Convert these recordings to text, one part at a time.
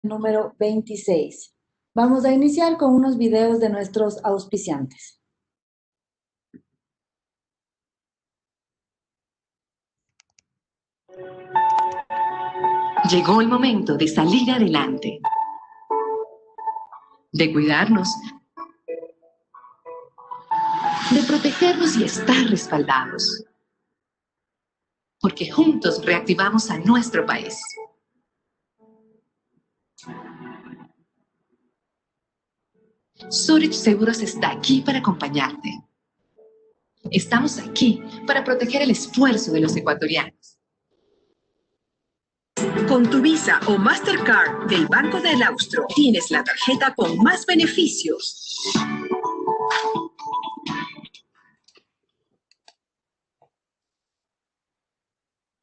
número 26. Vamos a iniciar con unos videos de nuestros auspiciantes. Llegó el momento de salir adelante, de cuidarnos, de protegernos y estar respaldados, porque juntos reactivamos a nuestro país. Zurich Seguros está aquí para acompañarte. Estamos aquí para proteger el esfuerzo de los ecuatorianos. Con tu Visa o Mastercard del Banco del Austro, tienes la tarjeta con más beneficios.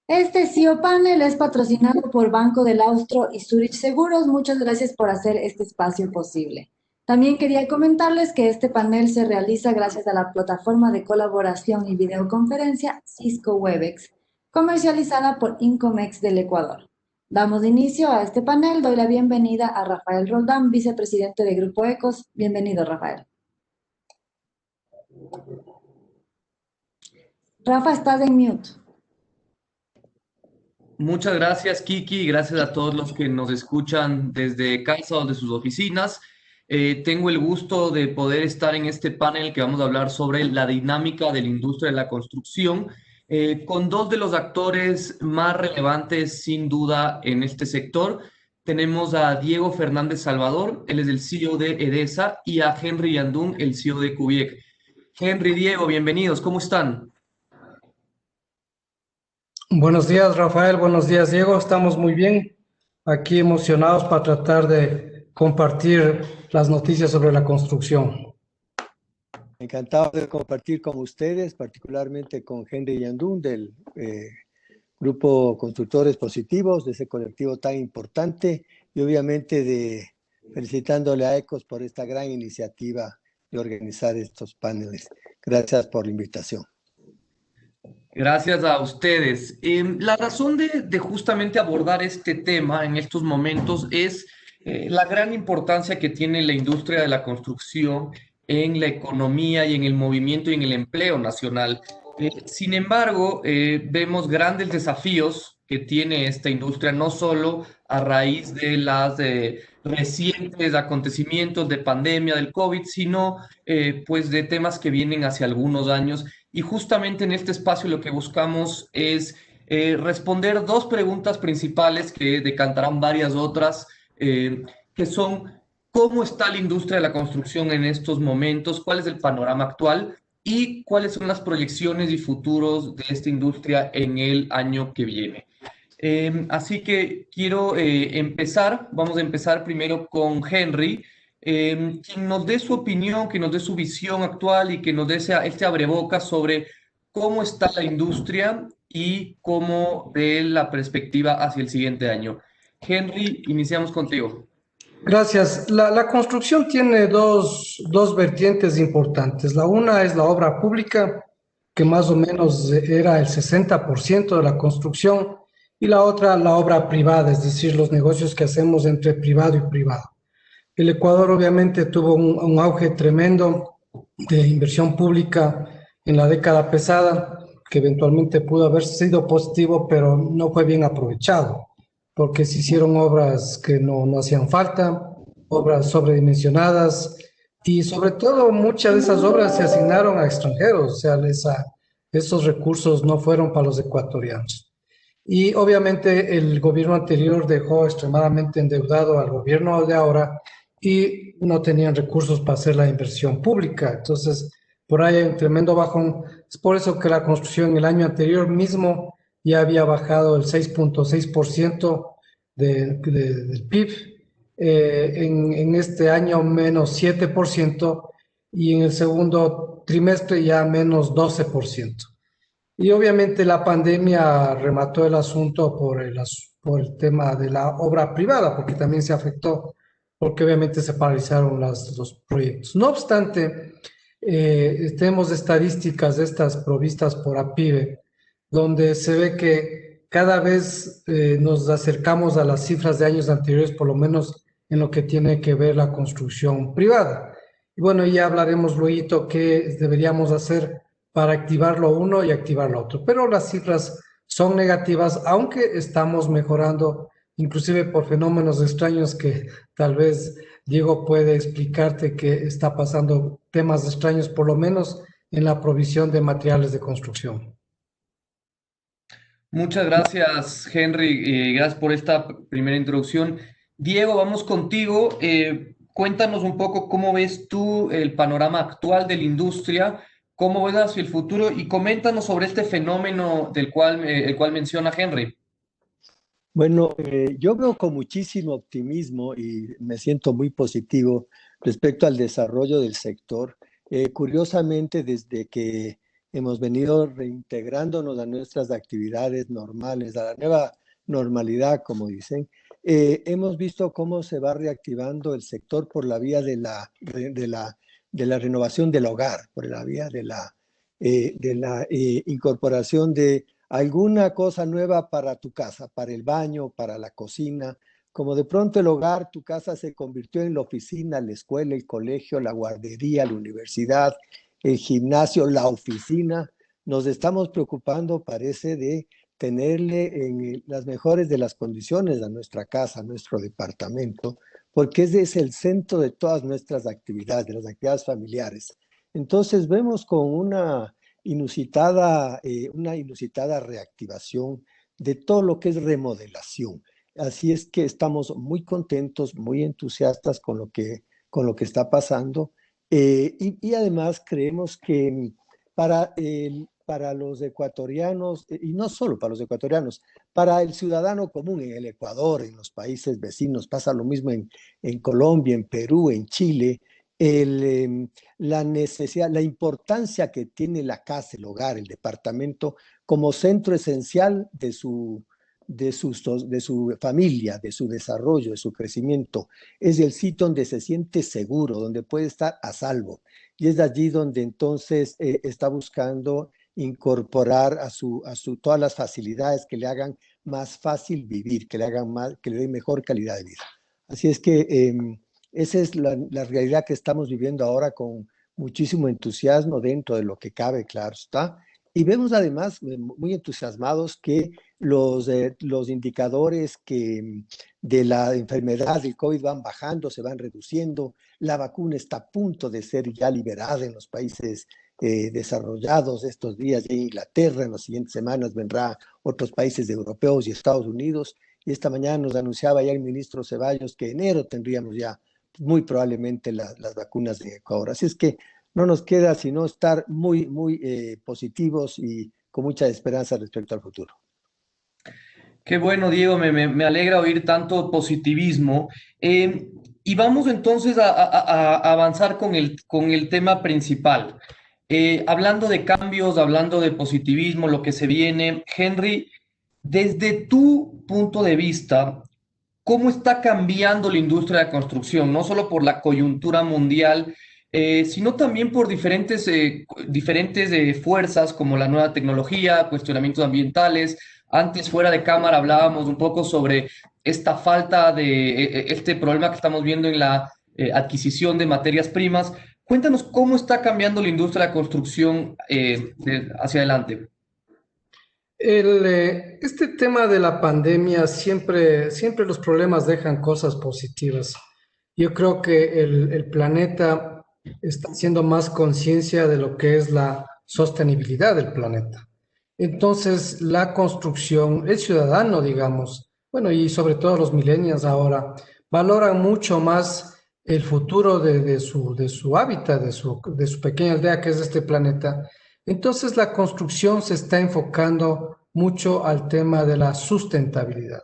Este CEO Panel es patrocinado por Banco del Austro y Zurich Seguros. Muchas gracias por hacer este espacio posible. También quería comentarles que este panel se realiza gracias a la plataforma de colaboración y videoconferencia Cisco Webex, comercializada por Incomex del Ecuador. Damos inicio a este panel. Doy la bienvenida a Rafael Roldán, vicepresidente de Grupo Ecos. Bienvenido, Rafael. Rafa, estás en mute. Muchas gracias, Kiki. Gracias a todos los que nos escuchan desde casa o de sus oficinas. Tengo el gusto de poder estar en este panel que vamos a hablar sobre la dinámica de la industria de la construcción, con dos de los actores más relevantes, sin duda, en este sector. Tenemos a Diego Fernández Salvador, él es el CEO de Edesa, y a Henry Yandún, el CEO de Cubiec. Henry, Diego, bienvenidos. ¿Cómo están? Buenos días, Rafael. Buenos días, Diego. Estamos muy bien. Aquí emocionados para tratar de compartir las noticias sobre la construcción. Encantado de compartir con ustedes, particularmente con Henry Yandún del Grupo Constructores Positivos, de ese colectivo tan importante, y obviamente felicitándole a ECOS por esta gran iniciativa de organizar estos paneles. Gracias por la invitación. Gracias a ustedes. La razón de justamente abordar este tema en estos momentos es la gran importancia que tiene la industria de la construcción en la economía y en el movimiento y en el empleo nacional. Sin embargo, vemos grandes desafíos que tiene esta industria, no solo a raíz de las recientes acontecimientos de pandemia del COVID, sino pues de temas que vienen hace algunos años. Y justamente en este espacio lo que buscamos es responder dos preguntas principales que decantarán varias otras, que son cómo está la industria de la construcción en estos momentos, cuál es el panorama actual y cuáles son las proyecciones y futuros de esta industria en el año que viene. Así que quiero empezar, vamos a empezar primero con Henry, quien nos dé su opinión, que nos dé su visión actual y que nos dé este abrebocas sobre cómo está la industria y cómo ve la perspectiva hacia el siguiente año. Henry, iniciamos contigo. Gracias. La construcción tiene dos vertientes importantes. La una es la obra pública, que más o menos era el 60% de la construcción, y la otra, la obra privada, es decir, los negocios que hacemos entre privado y privado. El Ecuador obviamente tuvo un auge tremendo de inversión pública en la década pasada, que eventualmente pudo haber sido positivo, pero no fue bien aprovechado, porque se hicieron obras que no hacían falta, obras sobredimensionadas, y sobre todo muchas de esas obras se asignaron a extranjeros, o sea, esos recursos no fueron para los ecuatorianos. Y obviamente el gobierno anterior dejó extremadamente endeudado al gobierno de ahora y no tenían recursos para hacer la inversión pública. Entonces, por ahí hay un tremendo bajón. Es por eso que la construcción el año anterior mismo ya había bajado el 6.6% del PIB. En este año menos 7% y en el segundo trimestre ya menos 12%. Y obviamente la pandemia remató el asunto por el tema de la obra privada, porque también se afectó, porque obviamente se paralizaron los proyectos. No obstante, tenemos estadísticas de estas provistas por APIVE, donde se ve que cada vez nos acercamos a las cifras de años anteriores, por lo menos en lo que tiene que ver la construcción privada. Y bueno, ya hablaremos luego qué deberíamos hacer para activar lo uno y activar lo otro. Pero las cifras son negativas, aunque estamos mejorando, inclusive por fenómenos extraños que tal vez Diego puede explicarte que está pasando temas extraños, por lo menos en la provisión de materiales de construcción. Muchas gracias, Henry. Gracias por esta primera introducción. Diego, vamos contigo. Cuéntanos un poco cómo ves tú el panorama actual de la industria, cómo ves hacia el futuro y coméntanos sobre este fenómeno del cual, el cual menciona Henry. Bueno, yo veo con muchísimo optimismo y me siento muy positivo respecto al desarrollo del sector. Curiosamente, desde que hemos venido reintegrándonos a nuestras actividades normales, a la nueva normalidad, como dicen, hemos visto cómo se va reactivando el sector por la vía de la renovación del hogar, por la vía de la incorporación de alguna cosa nueva para tu casa, para el baño, para la cocina. Como de pronto el hogar, tu casa se convirtió en la oficina, la escuela, el colegio, la guardería, la universidad, el gimnasio, la oficina. Nos estamos preocupando, parece, de tenerle en las mejores de las condiciones a nuestra casa, a nuestro departamento, porque ese es el centro de todas nuestras actividades, de las actividades familiares. Entonces vemos con una inusitada reactivación de todo lo que es remodelación. Así es que estamos muy contentos, muy entusiastas con lo que está pasando. Y además creemos que para los ecuatorianos, y no solo para los ecuatorianos, para el ciudadano común en el Ecuador, en los países vecinos, pasa lo mismo en Colombia, en Perú, en Chile, la necesidad, la importancia que tiene la casa, el hogar, el departamento, como centro esencial de su familia, de su desarrollo, de su crecimiento. Es el sitio donde se siente seguro, donde puede estar a salvo. Y es allí donde entonces está buscando incorporar todas las facilidades que le hagan más fácil vivir, que le den mejor calidad de vida. Así es que esa es la realidad que estamos viviendo ahora con muchísimo entusiasmo dentro de lo que cabe, claro está. Y vemos además muy entusiasmados que los indicadores de la enfermedad del COVID van bajando, se van reduciendo. La vacuna está a punto de ser ya liberada en los países desarrollados estos días de Inglaterra. En las siguientes semanas vendrá otros países europeos y Estados Unidos. Y esta mañana nos anunciaba ya el ministro Ceballos que en enero tendríamos ya muy probablemente las vacunas de Ecuador. Así es que no nos queda sino estar muy, muy positivos y con mucha esperanza respecto al futuro. Qué bueno, Diego, me alegra oír tanto positivismo. Y vamos entonces a avanzar con el tema principal. Hablando de cambios, hablando de positivismo, lo que se viene, Henry, desde tu punto de vista, ¿cómo está cambiando la industria de la construcción? No solo por la coyuntura mundial, sino también por diferentes fuerzas como la nueva tecnología, cuestionamientos ambientales. Antes, fuera de cámara, hablábamos un poco sobre esta falta este problema que estamos viendo en la adquisición de materias primas. Cuéntanos cómo está cambiando la industria de la construcción hacia adelante. Este tema de la pandemia, siempre los problemas dejan cosas positivas. Yo creo que el planeta está haciendo más conciencia de lo que es la sostenibilidad del planeta. Entonces, la construcción, el ciudadano, digamos, bueno, y sobre todo los millennials ahora, valoran mucho más el futuro de su hábitat, de su pequeña aldea que es este planeta. Entonces, la construcción se está enfocando mucho al tema de la sustentabilidad.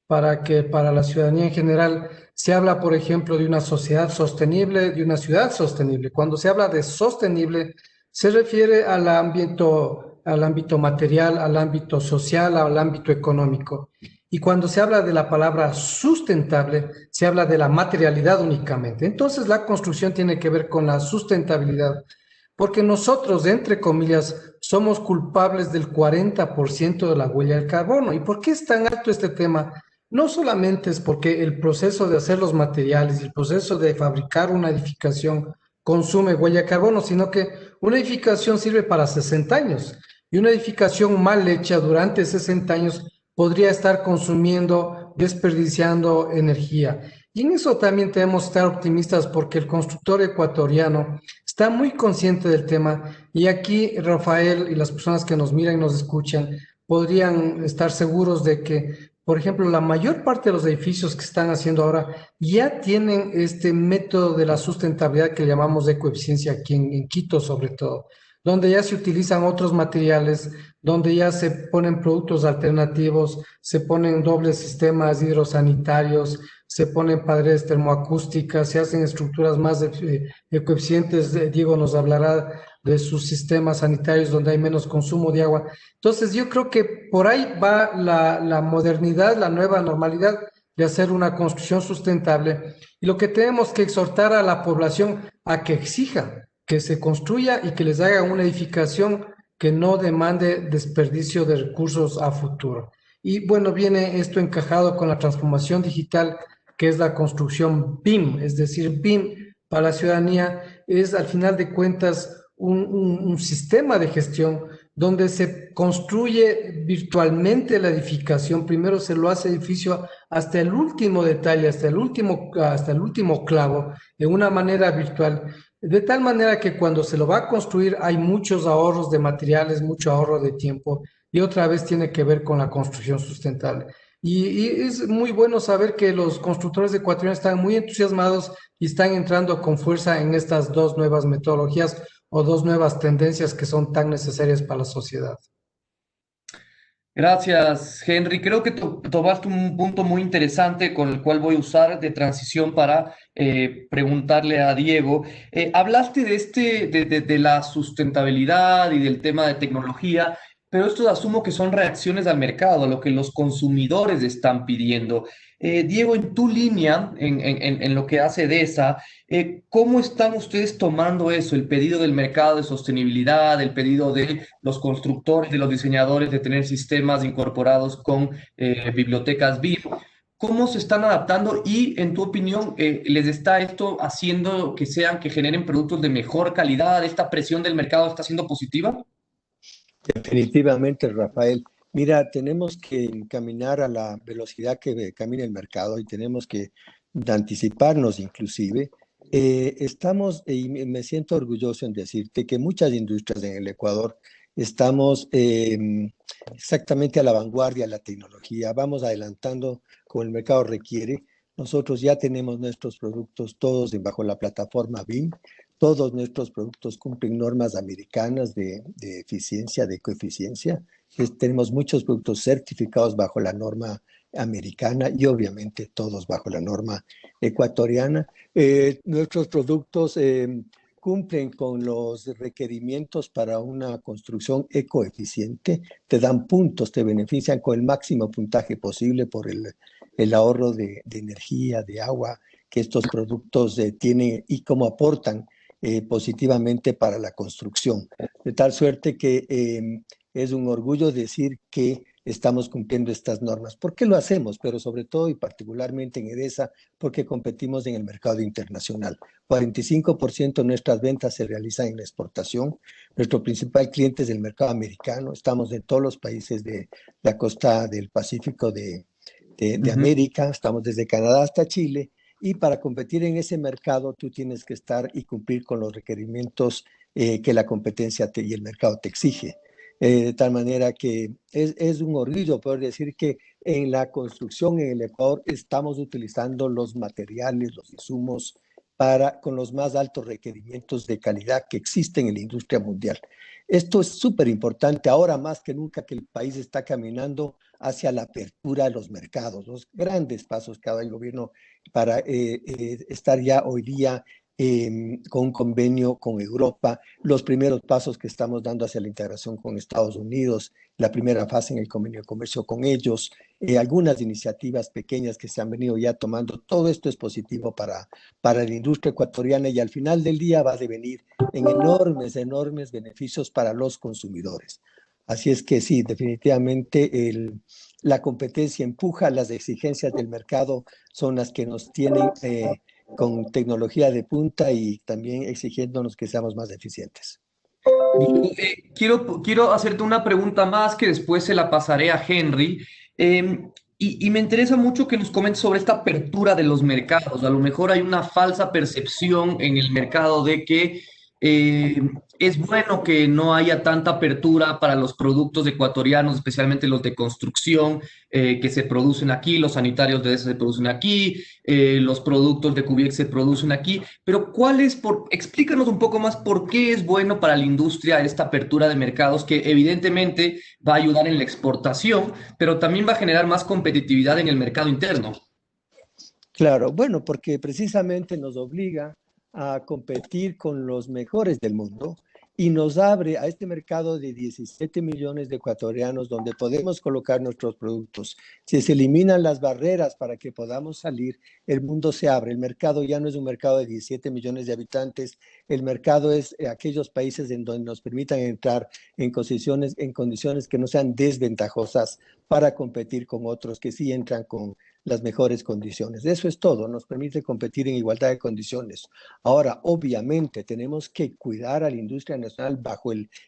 Para la ciudadanía en general se habla, por ejemplo, de una sociedad sostenible, de una ciudad sostenible. Cuando se habla de sostenible, se refiere al ámbito material, al ámbito social, al ámbito económico. Y cuando se habla de la palabra sustentable, se habla de la materialidad únicamente. Entonces, la construcción tiene que ver con la sustentabilidad, porque nosotros, entre comillas, somos culpables del 40% de la huella del carbono. ¿Y por qué es tan alto este tema? No solamente es porque el proceso de hacer los materiales y el proceso de fabricar una edificación consume huella de carbono, sino que una edificación sirve para 60 años y una edificación mal hecha durante 60 años podría estar consumiendo, desperdiciando energía. Y en eso también tenemos que estar optimistas porque el constructor ecuatoriano está muy consciente del tema y aquí Rafael y las personas que nos miran y nos escuchan podrían estar seguros de que, por ejemplo, la mayor parte de los edificios que están haciendo ahora ya tienen este método de la sustentabilidad que llamamos de ecoeficiencia aquí en Quito sobre todo, donde ya se utilizan otros materiales, donde ya se ponen productos alternativos, se ponen dobles sistemas hidrosanitarios, se ponen paredes termoacústicas, se hacen estructuras más ecoeficientes. Diego nos hablará de sus sistemas sanitarios donde hay menos consumo de agua. Entonces yo creo que por ahí va la modernidad, la nueva normalidad de hacer una construcción sustentable. Y lo que tenemos que exhortar a la población a que exija que se construya y que les haga una edificación que no demande desperdicio de recursos a futuro. Y bueno, viene esto encajado con la transformación digital, que es la construcción BIM, es decir, BIM para la ciudadanía es al final de cuentas un sistema de gestión donde se construye virtualmente la edificación. Primero se lo hace edificio hasta el último detalle, hasta el último clavo, de una manera virtual, de tal manera que cuando se lo va a construir hay muchos ahorros de materiales, mucho ahorro de tiempo, y otra vez tiene que ver con la construcción sustentable. Y es muy bueno saber que los constructores ecuatorianos están muy entusiasmados y están entrando con fuerza en estas dos nuevas metodologías o dos nuevas tendencias que son tan necesarias para la sociedad. Gracias, Henry. Creo que tomaste un punto muy interesante con el cual voy a usar de transición para preguntarle a Diego. Hablaste de la sustentabilidad y del tema de tecnología, pero esto asumo que son reacciones al mercado, a lo que los consumidores están pidiendo. Diego, en tu línea, en lo que hace DESA, ¿cómo están ustedes tomando eso, el pedido del mercado de sostenibilidad, el pedido de los constructores, de los diseñadores de tener sistemas incorporados con bibliotecas BIM? ¿Cómo se están adaptando y, en tu opinión, les está esto haciendo que generen productos de mejor calidad? ¿Esta presión del mercado está siendo positiva? Definitivamente, Rafael. Mira, tenemos que caminar a la velocidad que camina el mercado y tenemos que anticiparnos inclusive. Y me siento orgulloso en decirte que muchas industrias en el Ecuador estamos exactamente a la vanguardia de la tecnología, vamos adelantando como el mercado requiere. Nosotros ya tenemos nuestros productos todos bajo la plataforma BIM. Todos nuestros productos cumplen normas americanas de eficiencia, de coeficiencia. Tenemos muchos productos certificados bajo la norma americana y obviamente todos bajo la norma ecuatoriana. Nuestros productos cumplen con los requerimientos para una construcción ecoeficiente, te dan puntos, te benefician con el máximo puntaje posible por el ahorro de energía, de agua que estos productos tienen y cómo aportan positivamente para la construcción. De tal suerte que es un orgullo decir que estamos cumpliendo estas normas. ¿Por qué lo hacemos? Pero sobre todo y particularmente en EDESA, porque competimos en el mercado internacional. 45% de nuestras ventas se realizan en la exportación. Nuestro principal cliente es el mercado americano. Estamos en todos los países de la costa del Pacífico de América. Estamos desde Canadá hasta Chile. Y para competir en ese mercado, tú tienes que estar y cumplir con los requerimientos que la competencia y el mercado te exige. De tal manera que es un orgullo poder decir que en la construcción en el Ecuador estamos utilizando los materiales, los insumos con los más altos requerimientos de calidad que existen en la industria mundial. Esto es súper importante ahora más que nunca que el país está caminando hacia la apertura de los mercados, los grandes pasos que ha dado el gobierno para estar ya hoy día con un convenio con Europa, los primeros pasos que estamos dando hacia la integración con Estados Unidos, la primera fase en el convenio de comercio con ellos, algunas iniciativas pequeñas que se han venido ya tomando. Todo esto es positivo para la industria ecuatoriana y al final del día va a devenir en enormes, enormes beneficios para los consumidores. Así es que sí, definitivamente la competencia empuja, las exigencias del mercado son las que nos tienen con tecnología de punta y también exigiéndonos que seamos más eficientes. Quiero hacerte una pregunta más que después se la pasaré a Henry. Y me interesa mucho que nos comentes sobre esta apertura de los mercados. A lo mejor hay una falsa percepción en el mercado de que es bueno que no haya tanta apertura para los productos ecuatorianos, especialmente los de construcción que se producen aquí, los sanitarios de se producen aquí, los productos de Cubiex se producen aquí. Pero explícanos un poco más por qué es bueno para la industria esta apertura de mercados que evidentemente va a ayudar en la exportación, pero también va a generar más competitividad en el mercado interno. Claro, bueno, porque precisamente nos obliga a competir con los mejores del mundo y nos abre a este mercado de 17 millones de ecuatorianos donde podemos colocar nuestros productos. Si se eliminan las barreras para que podamos salir, el mundo se abre. El mercado ya no es un mercado de 17 millones de habitantes, el mercado es aquellos países en donde nos permitan entrar en condiciones que no sean desventajosas para competir con otros que sí entran con las mejores condiciones. Eso es todo, nos permite competir en igualdad de condiciones. Ahora, obviamente, tenemos que cuidar a la industria nacional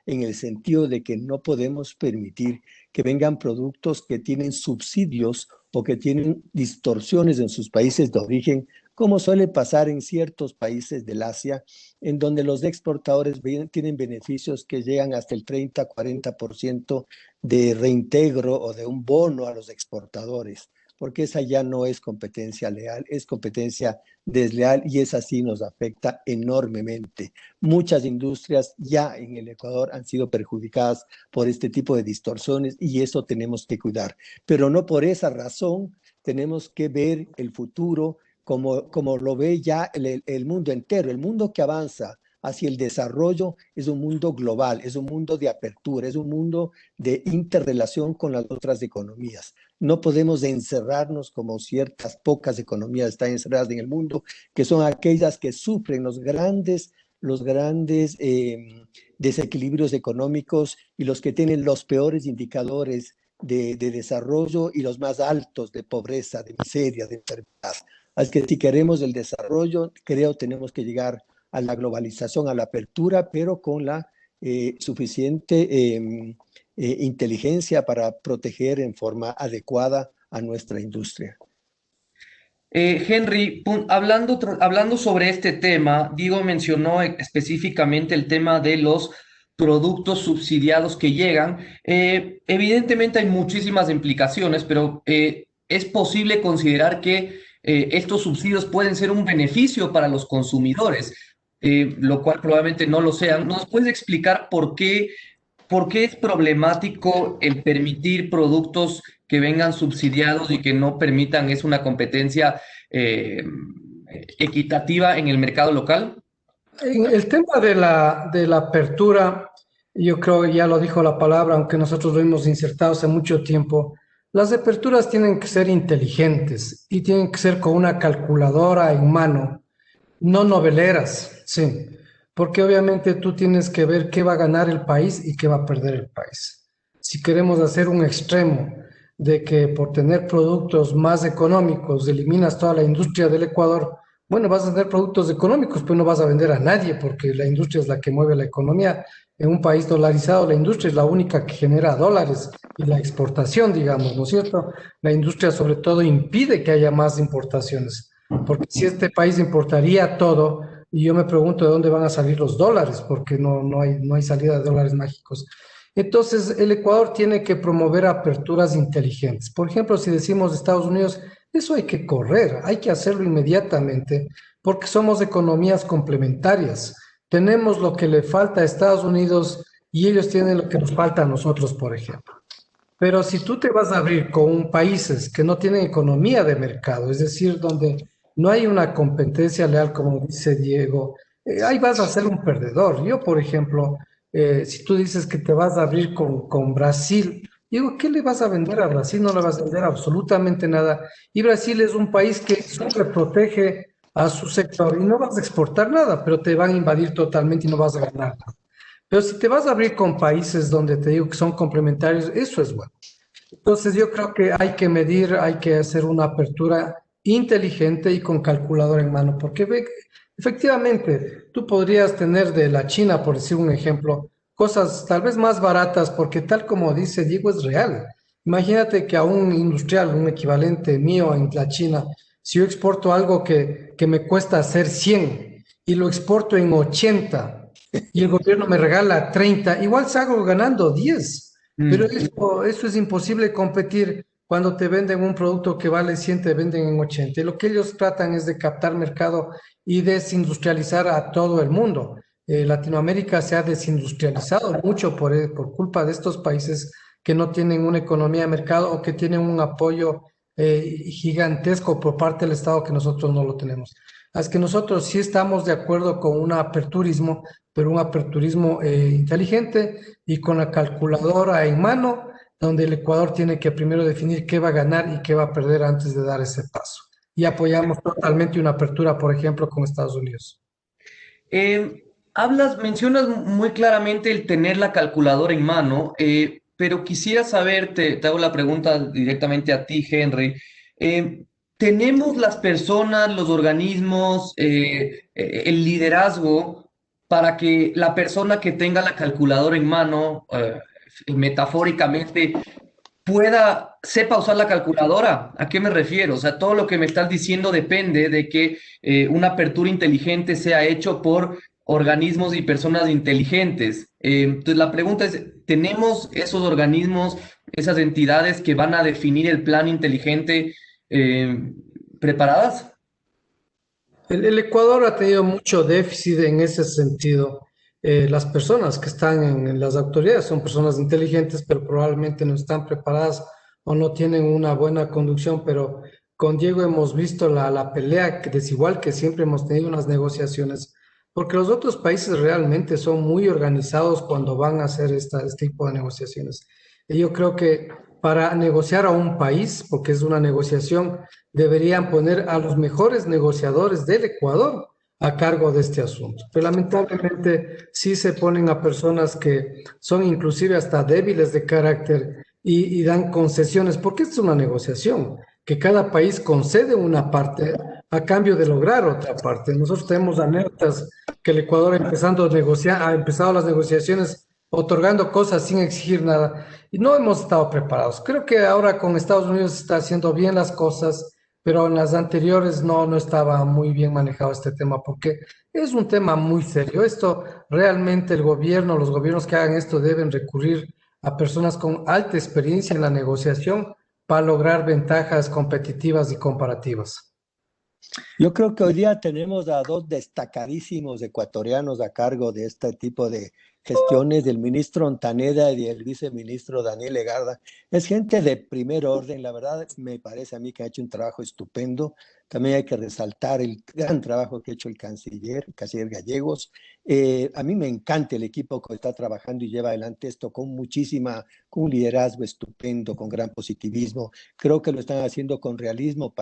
en el sentido de que no podemos permitir que vengan productos que tienen subsidios o que tienen distorsiones en sus países de origen, como suele pasar en ciertos países del Asia, en donde los exportadores tienen beneficios que llegan hasta el 30-40% de reintegro o de un bono a los exportadores, porque esa ya no es competencia leal, es competencia desleal y esa sí nos afecta enormemente. Muchas industrias ya en el Ecuador han sido perjudicadas por este tipo de distorsiones y eso tenemos que cuidar. Pero no por esa razón tenemos que ver el futuro como lo ve ya el mundo entero. El mundo que avanza hacia el desarrollo es un mundo global, es un mundo de apertura, es un mundo de interrelación con las otras economías. No podemos encerrarnos como ciertas pocas economías están encerradas en el mundo, que son aquellas que sufren los grandes desequilibrios económicos y los que tienen los peores indicadores de desarrollo y los más altos de pobreza, de miseria, de enfermedad. Así que si queremos el desarrollo, creo tenemos que llegar a la globalización, a la apertura, pero con la suficiente inteligencia para proteger en forma adecuada a nuestra industria. Henry, hablando sobre este tema, Diego mencionó específicamente el tema de los productos subsidiados que llegan. Evidentemente hay muchísimas implicaciones, pero es posible considerar que estos subsidios pueden ser un beneficio para los consumidores, lo cual probablemente no lo sean. ¿Nos puedes explicar por qué es problemático el permitir productos que vengan subsidiados y que no permitan una competencia equitativa en el mercado local? El tema de la apertura, yo creo que ya lo dijo la palabra, aunque nosotros lo hemos insertado hace mucho tiempo, las aperturas tienen que ser inteligentes y tienen que ser con una calculadora en mano, no noveleras, sí, porque obviamente tú tienes que ver qué va a ganar el país y qué va a perder el país. Si queremos hacer un extremo de que por tener productos más económicos eliminas toda la industria del Ecuador, bueno, vas a tener productos económicos, pues no vas a vender a nadie porque la industria es la que mueve la economía. En un país dolarizado, la industria es la única que genera dólares y la exportación, digamos, ¿no es cierto? La industria sobre todo impide que haya más importaciones, porque si este país importaría todo, y yo me pregunto de dónde van a salir los dólares, porque no hay salida de dólares mágicos. Entonces, el Ecuador tiene que promover aperturas inteligentes. Por ejemplo, si decimos Estados Unidos, eso hay que correr, hay que hacerlo inmediatamente, porque somos economías complementarias. Tenemos lo que le falta a Estados Unidos y ellos tienen lo que nos falta a nosotros, por ejemplo. Pero si tú te vas a abrir con países que no tienen economía de mercado, es decir, donde no hay una competencia leal, como dice Diego, ahí vas a ser un perdedor. Yo, por ejemplo, si tú dices que te vas a abrir con Brasil, Digo, ¿qué le vas a vender a Brasil? No le vas a vender absolutamente nada. Y Brasil es un país que siempre protege a su sector y no vas a exportar nada, pero te van a invadir totalmente y no vas a ganar nada. Pero si te vas a abrir con países donde te digo que son complementarios, eso es bueno. Entonces yo creo que hay que medir, hay que hacer una apertura inteligente y con calculadora en mano, porque efectivamente tú podrías tener de la China, por decir un ejemplo, cosas tal vez más baratas, porque tal como dice Diego, es real. Imagínate que a un industrial, un equivalente mío en la China, si yo exporto algo que me cuesta hacer 100 y lo exporto en 80 y el gobierno me regala 30, igual salgo ganando 10. Pero Mm. eso es imposible competir cuando te venden un producto que vale 100, te venden en 80. Y lo que ellos tratan es de captar mercado y desindustrializar a todo el mundo. Latinoamérica se ha desindustrializado mucho por culpa de estos países que no tienen una economía de mercado o que tienen un apoyo gigantesco por parte del Estado que nosotros no lo tenemos. Es que nosotros sí estamos de acuerdo con un aperturismo, pero un aperturismo inteligente y con la calculadora en mano, donde el Ecuador tiene que primero definir qué va a ganar y qué va a perder antes de dar ese paso. Y apoyamos totalmente una apertura, por ejemplo, con Estados Unidos. Mencionas muy claramente el tener la calculadora en mano, pero quisiera saber, te hago la pregunta directamente a ti, Henry. ¿Tenemos las personas, los organismos, el liderazgo para que la persona que tenga la calculadora en mano, metafóricamente, sepa usar la calculadora? ¿A qué me refiero? O sea, todo lo que me estás diciendo depende de que una apertura inteligente sea hecho por organismos y personas inteligentes. Entonces, la pregunta es, ¿tenemos esos organismos, esas entidades que van a definir el plan inteligente preparadas? El Ecuador ha tenido mucho déficit en ese sentido. Las personas que están en las autoridades son personas inteligentes, pero probablemente no están preparadas o no tienen una buena conducción. Pero con Diego hemos visto la pelea desigual que siempre hemos tenido en las negociaciones, porque los otros países realmente son muy organizados cuando van a hacer este tipo de negociaciones. Y yo creo que para negociar a un país, porque es una negociación, deberían poner a los mejores negociadores del Ecuador a cargo de este asunto. Pero lamentablemente sí se ponen a personas que son inclusive hasta débiles de carácter y dan concesiones, porque esto es una negociación, que cada país concede una parte a cambio de lograr otra parte. Nosotros tenemos anécdotas que el Ecuador ha empezado las negociaciones otorgando cosas sin exigir nada y no hemos estado preparados. Creo que ahora con Estados Unidos está haciendo bien las cosas, pero en las anteriores no estaba muy bien manejado este tema, porque es un tema muy serio. Esto realmente el gobierno, los gobiernos que hagan esto deben recurrir a personas con alta experiencia en la negociación para lograr ventajas competitivas y comparativas. Yo creo que hoy día tenemos a dos destacadísimos ecuatorianos a cargo de este tipo de gestiones, del ministro Ontaneda y el viceministro Daniel Legarda. Es gente de primer orden, la verdad me parece a mí que ha hecho un trabajo estupendo. También hay que resaltar el gran trabajo que ha hecho el canciller Gallegos. A mí me encanta el equipo que está trabajando y lleva adelante esto con con un liderazgo estupendo, con gran positivismo. Creo que lo están haciendo con realismo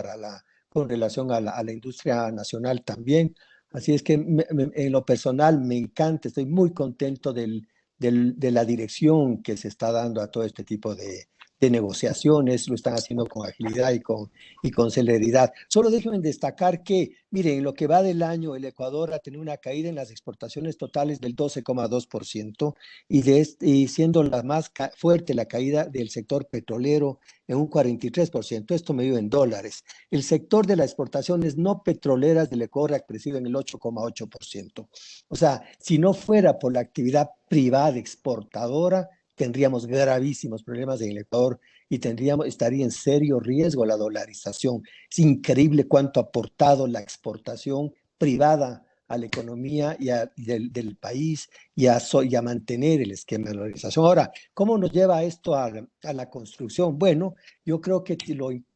con relación a la industria nacional también. Así es que en lo personal me encanta, estoy muy contento de la dirección que se está dando a todo este tipo de negociaciones, lo están haciendo con agilidad y con celeridad. Solo déjenme destacar que, miren, en lo que va del año, el Ecuador ha tenido una caída en las exportaciones totales del 12,2% y siendo la más fuerte la caída del sector petrolero en un 43%. Esto medido en dólares. El sector de las exportaciones no petroleras del Ecuador ha crecido en el 8,8%. O sea, si no fuera por la actividad privada exportadora, tendríamos gravísimos problemas en el Ecuador y estaría en serio riesgo la dolarización. Es increíble cuánto ha aportado la exportación privada a la economía del país y a mantener el esquema de dolarización. Ahora, ¿cómo nos lleva esto a la construcción? Bueno, yo creo que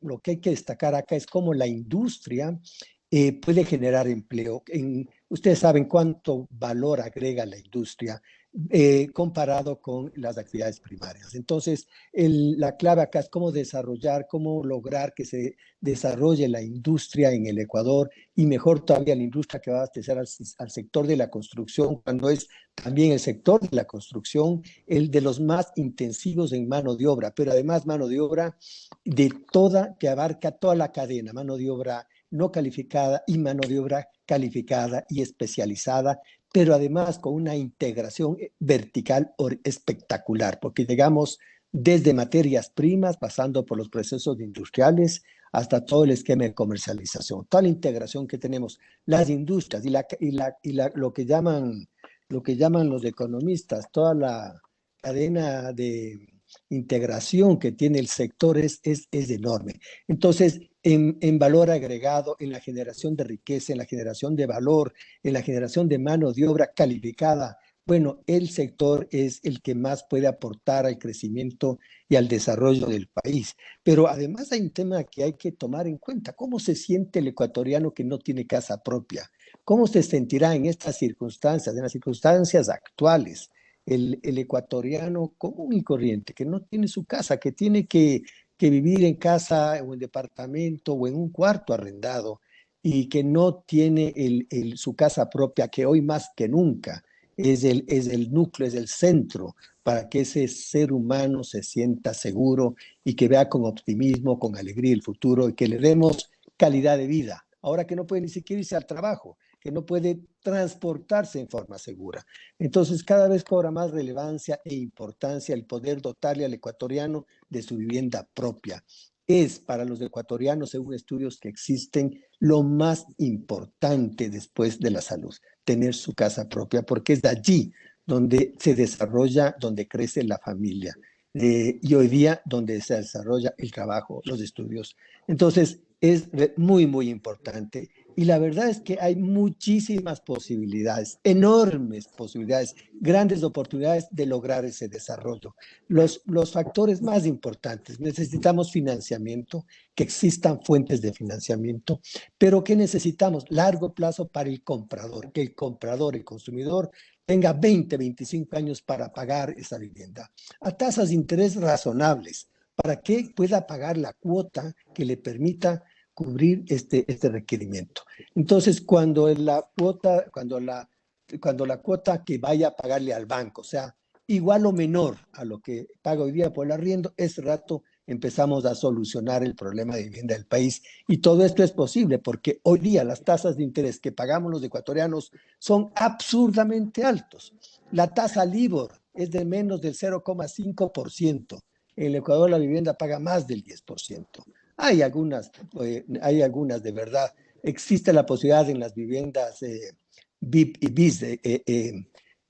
lo que hay que destacar acá es cómo la industria puede generar empleo. Ustedes saben cuánto valor agrega la industria comparado con las actividades primarias. Entonces, la clave acá es cómo desarrollar, cómo lograr que se desarrolle la industria en el Ecuador y mejor todavía la industria que va a abastecer al sector de la construcción, cuando es también el sector de la construcción el de los más intensivos en mano de obra, pero además mano de obra que abarca toda la cadena, mano de obra no calificada y mano de obra calificada y especializada, pero además con una integración vertical espectacular, porque llegamos desde materias primas, pasando por los procesos industriales, hasta todo el esquema de comercialización, toda la integración que tenemos, las industrias lo que llaman los economistas, toda la cadena de integración que tiene el sector es enorme. Entonces, en valor agregado, en la generación de riqueza, en la generación de valor, en la generación de mano de obra calificada, bueno, el sector es el que más puede aportar al crecimiento y al desarrollo del país. Pero además hay un tema que hay que tomar en cuenta. ¿Cómo se siente el ecuatoriano que no tiene casa propia? ¿Cómo se sentirá en estas circunstancias, en las circunstancias actuales? El ecuatoriano común y corriente, que no tiene su casa, que tiene que vivir en casa o en departamento o en un cuarto arrendado y que no tiene su casa propia, que hoy más que nunca es el núcleo, es el centro para que ese ser humano se sienta seguro y que vea con optimismo, con alegría el futuro y que le demos calidad de vida. Ahora que no puede ni siquiera irse al trabajo, que no puede transportarse en forma segura. Entonces, cada vez cobra más relevancia e importancia el poder dotarle al ecuatoriano de su vivienda propia. Es para los ecuatorianos, según estudios que existen, lo más importante después de la salud, tener su casa propia, porque es de allí donde se desarrolla, donde crece la familia. Y hoy día donde se desarrolla el trabajo, los estudios. Entonces, es muy, muy importante. Y la verdad es que hay muchísimas posibilidades, enormes posibilidades, grandes oportunidades de lograr ese desarrollo. Los factores más importantes, necesitamos financiamiento, que existan fuentes de financiamiento, pero ¿qué necesitamos? Largo plazo para el comprador, que el comprador, el consumidor, tenga 20, 25 años para pagar esa vivienda a tasas de interés razonables, para que pueda pagar la cuota que le permita cubrir este requerimiento. Entonces, cuando la cuota que vaya a pagarle al banco sea igual o menor a lo que paga hoy día por el arriendo, ese rato empezamos a solucionar el problema de vivienda del país. Y todo esto es posible porque hoy día las tasas de interés que pagamos los ecuatorianos son absurdamente altos. La tasa LIBOR es de menos del 0,5%. En el Ecuador la vivienda paga más del 10%. Hay algunas de verdad. Existe la posibilidad en las viviendas BIP y BIS.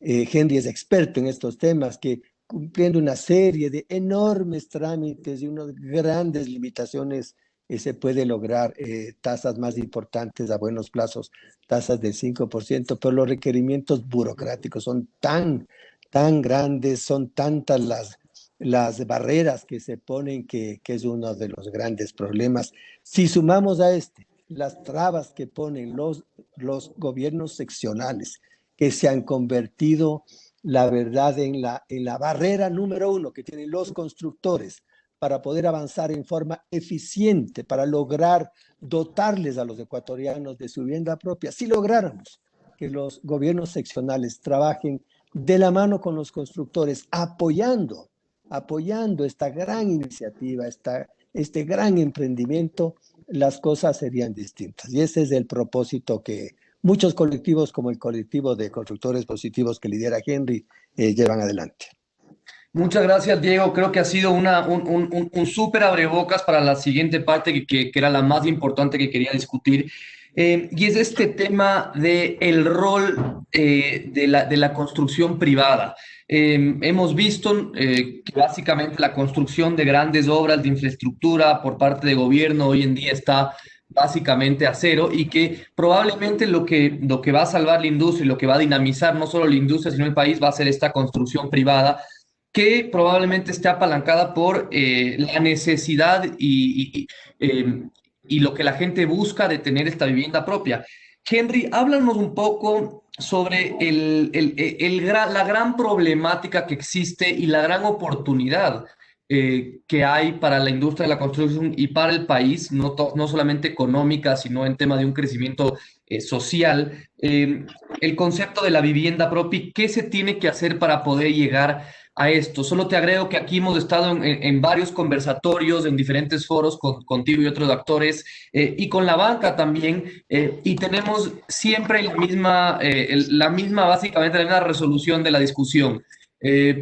Henry es experto en estos temas, que cumpliendo una serie de enormes trámites y unas grandes limitaciones, se puede lograr tasas más importantes a buenos plazos, tasas del 5%, pero los requerimientos burocráticos son tan grandes, son tantas las barreras que se ponen que es uno de los grandes problemas. Si sumamos a las trabas que ponen los gobiernos seccionales, que se han convertido, la verdad, en la barrera número uno que tienen los constructores para poder avanzar en forma eficiente, para lograr dotarles a los ecuatorianos de su vivienda propia. Si lográramos que los gobiernos seccionales trabajen de la mano con los constructores, apoyando esta gran iniciativa, este gran emprendimiento, las cosas serían distintas. Y ese es el propósito que muchos colectivos, como el colectivo de constructores positivos que lidera Henry, llevan adelante. Muchas gracias, Diego. Creo que ha sido un súper abrebocas para la siguiente parte que era la más importante que quería discutir. Y es este tema del rol de la construcción privada. Hemos visto que básicamente la construcción de grandes obras de infraestructura por parte de gobierno hoy en día está básicamente a cero y que probablemente lo que va a salvar la industria y lo que va a dinamizar no solo la industria sino el país va a ser esta construcción privada que probablemente esté apalancada por la necesidad y lo que la gente busca de tener esta vivienda propia. Henry, háblanos un poco sobre la gran problemática que existe y la gran oportunidad que hay para la industria de la construcción y para el país, no solamente económica, sino en tema de un crecimiento social. El concepto de la vivienda propia y qué se tiene que hacer para poder llegar a esto. Solo te agrego que aquí hemos estado en varios conversatorios, en diferentes foros contigo y otros actores, y con la banca también, y tenemos siempre la misma, básicamente la misma resolución de la discusión.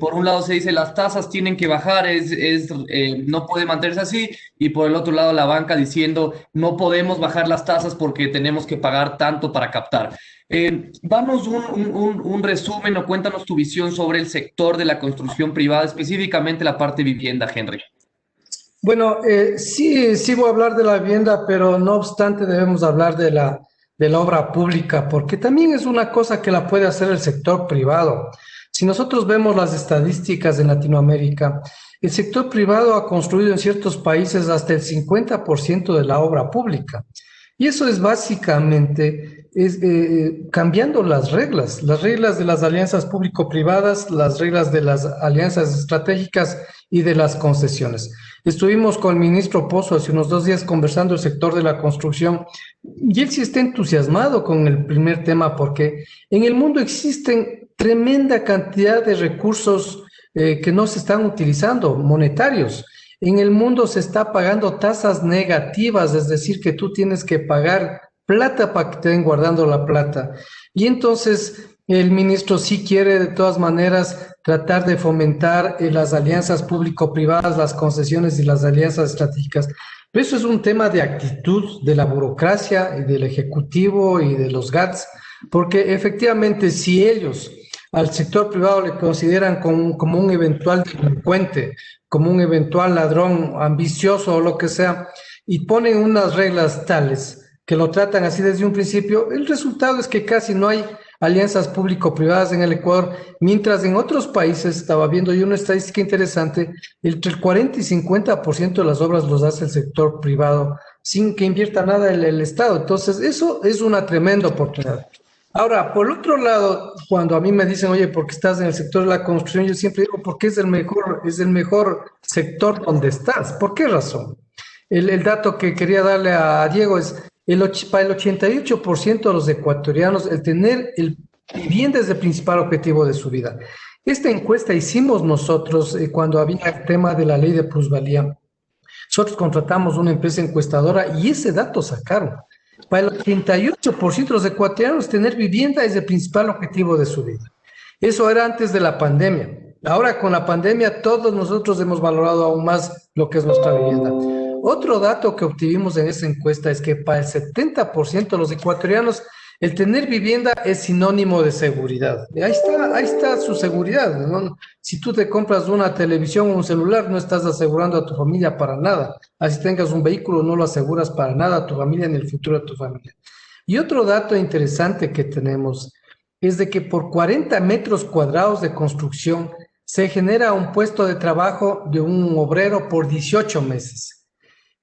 Por un lado se dice las tasas tienen que bajar, no puede mantenerse así, y por el otro lado la banca diciendo no podemos bajar las tasas porque tenemos que pagar tanto para captar. Danos un resumen o cuéntanos tu visión sobre el sector de la construcción privada, específicamente la parte vivienda, Henry. Bueno, sí voy a hablar de la vivienda, pero no obstante debemos hablar de la obra pública, porque también es una cosa que la puede hacer el sector privado. Si nosotros vemos las estadísticas en Latinoamérica, el sector privado ha construido en ciertos países hasta el 50% de la obra pública. Y eso es básicamente cambiando las reglas de las alianzas público-privadas, las reglas de las alianzas estratégicas y de las concesiones. Estuvimos con el ministro Pozo hace unos 2 días conversando el sector de la construcción y él sí está entusiasmado con el primer tema porque en el mundo existen tremenda cantidad de recursos que no se están utilizando, monetarios. En el mundo se está pagando tasas negativas, es decir, que tú tienes que pagar plata para que te den guardando la plata. Y entonces el ministro sí quiere de todas maneras tratar de fomentar las alianzas público-privadas, las concesiones y las alianzas estratégicas. Pero eso es un tema de actitud de la burocracia y del Ejecutivo y de los GATS, porque efectivamente si ellos al sector privado le consideran como un eventual delincuente, como un eventual ladrón ambicioso o lo que sea, y ponen unas reglas tales que lo tratan así desde un principio, el resultado es que casi no hay alianzas público-privadas en el Ecuador, mientras en otros países, estaba viendo yo una estadística interesante, entre el 40 y 50% de las obras los hace el sector privado sin que invierta nada el Estado. Entonces, eso es una tremenda oportunidad. Ahora, por otro lado, cuando a mí me dicen, oye, ¿por qué estás en el sector de la construcción? Yo siempre digo, porque es el mejor sector donde estás. ¿Por qué razón? El dato que quería darle a Diego es, para el 88% de los ecuatorianos, el tener vivienda es el principal objetivo de su vida. Esta encuesta hicimos nosotros cuando había el tema de la ley de plusvalía. Nosotros contratamos una empresa encuestadora y ese dato sacaron. Para el 88% de los ecuatorianos, tener vivienda es el principal objetivo de su vida. Eso era antes de la pandemia. Ahora, con la pandemia, todos nosotros hemos valorado aún más lo que es nuestra vivienda. Otro dato que obtuvimos en esa encuesta es que para el 70% de los ecuatorianos, el tener vivienda es sinónimo de seguridad. Ahí está su seguridad, ¿no? Si tú te compras una televisión o un celular, no estás asegurando a tu familia para nada. Así tengas un vehículo, no lo aseguras para nada a tu familia ni el futuro de tu familia. Y otro dato interesante que tenemos es de que por 40 metros cuadrados de construcción se genera un puesto de trabajo de un obrero por 18 meses.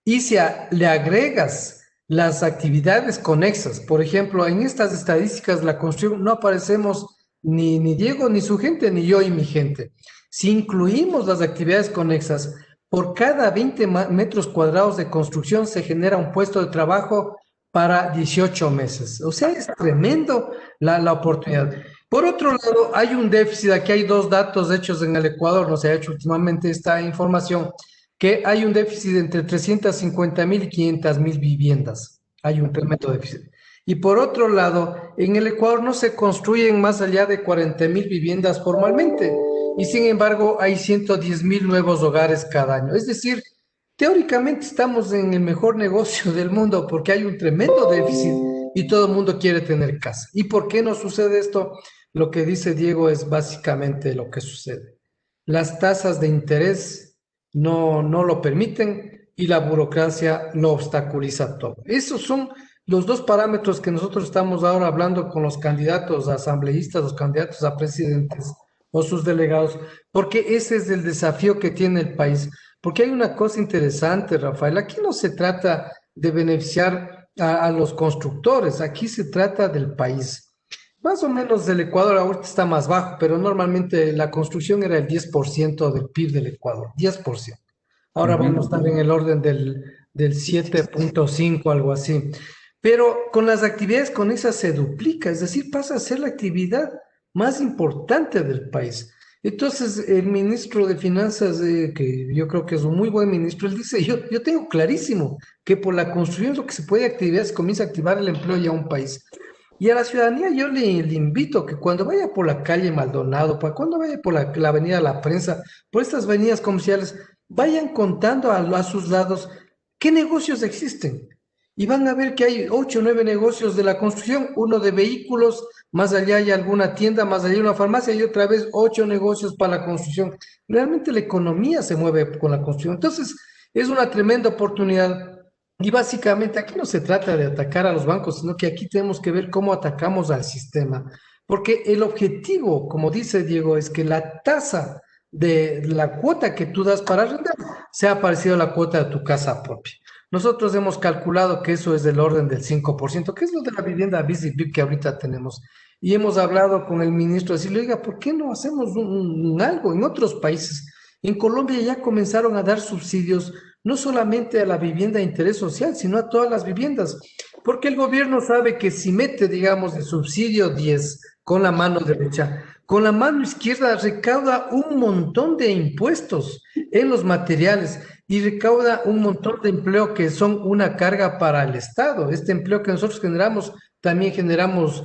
Y si le agregas las actividades conexas, por ejemplo, en estas estadísticas de la construcción no aparecemos ni Diego, ni su gente, ni yo y mi gente. Si incluimos las actividades conexas, por cada 20 metros cuadrados de construcción se genera un puesto de trabajo para 18 meses. O sea, es tremendo la oportunidad. Por otro lado, hay un déficit, aquí hay 2 datos hechos en el Ecuador, no se ha hecho últimamente esta información, que hay un déficit entre 350,000 y 500,000 viviendas. Hay un tremendo déficit. Y por otro lado, en el Ecuador no se construyen más allá de 40,000 viviendas formalmente. Y sin embargo, hay 110,000 nuevos hogares cada año. Es decir, teóricamente estamos en el mejor negocio del mundo porque hay un tremendo déficit y todo el mundo quiere tener casa. ¿Y por qué no sucede esto? Lo que dice Diego es básicamente lo que sucede. Las tasas de interés no lo permiten y la burocracia lo obstaculiza todo. Esos son los 2 parámetros que nosotros estamos ahora hablando con los candidatos a asambleístas, los candidatos a presidentes o sus delegados, porque ese es el desafío que tiene el país. Porque hay una cosa interesante, Rafael, aquí no se trata de beneficiar a los constructores, aquí se trata del país. Más o menos el Ecuador ahorita está más bajo, pero normalmente la construcción era el 10% del PIB del Ecuador, 10%. Ahora vamos a estar en el orden del 7.5, algo así. Pero con las actividades, con esas se duplica, es decir, pasa a ser la actividad más importante del país. Entonces, el ministro de Finanzas, que yo creo que es un muy buen ministro, él dice, yo tengo clarísimo que por la construcción es lo que se puede activar, se comienza a activar el empleo ya a un país. Y a la ciudadanía yo le invito que cuando vaya por la calle Maldonado, cuando vaya por la avenida La Prensa, por estas avenidas comerciales, vayan contando a sus lados qué negocios existen. Y van a ver que hay 8 o 9 negocios de la construcción, uno de vehículos, más allá hay alguna tienda, más allá hay una farmacia y otra vez 8 negocios para la construcción. Realmente la economía se mueve con la construcción. Entonces, es una tremenda oportunidad. Y básicamente aquí no se trata de atacar a los bancos, sino que aquí tenemos que ver cómo atacamos al sistema. Porque el objetivo, como dice Diego, es que la tasa de la cuota que tú das para arrendar sea parecida a la cuota de tu casa propia. Nosotros hemos calculado que eso es del orden del 5%, que es lo de la vivienda bis y BIP que ahorita tenemos. Y hemos hablado con el ministro, decirle, oiga, ¿por qué no hacemos algo en otros países? En Colombia ya comenzaron a dar subsidios no solamente a la vivienda de interés social, sino a todas las viviendas, porque el gobierno sabe que si mete, digamos, de subsidio 10 con la mano derecha, con la mano izquierda recauda un montón de impuestos en los materiales y recauda un montón de empleo que son una carga para el Estado. Este empleo que nosotros generamos, también generamos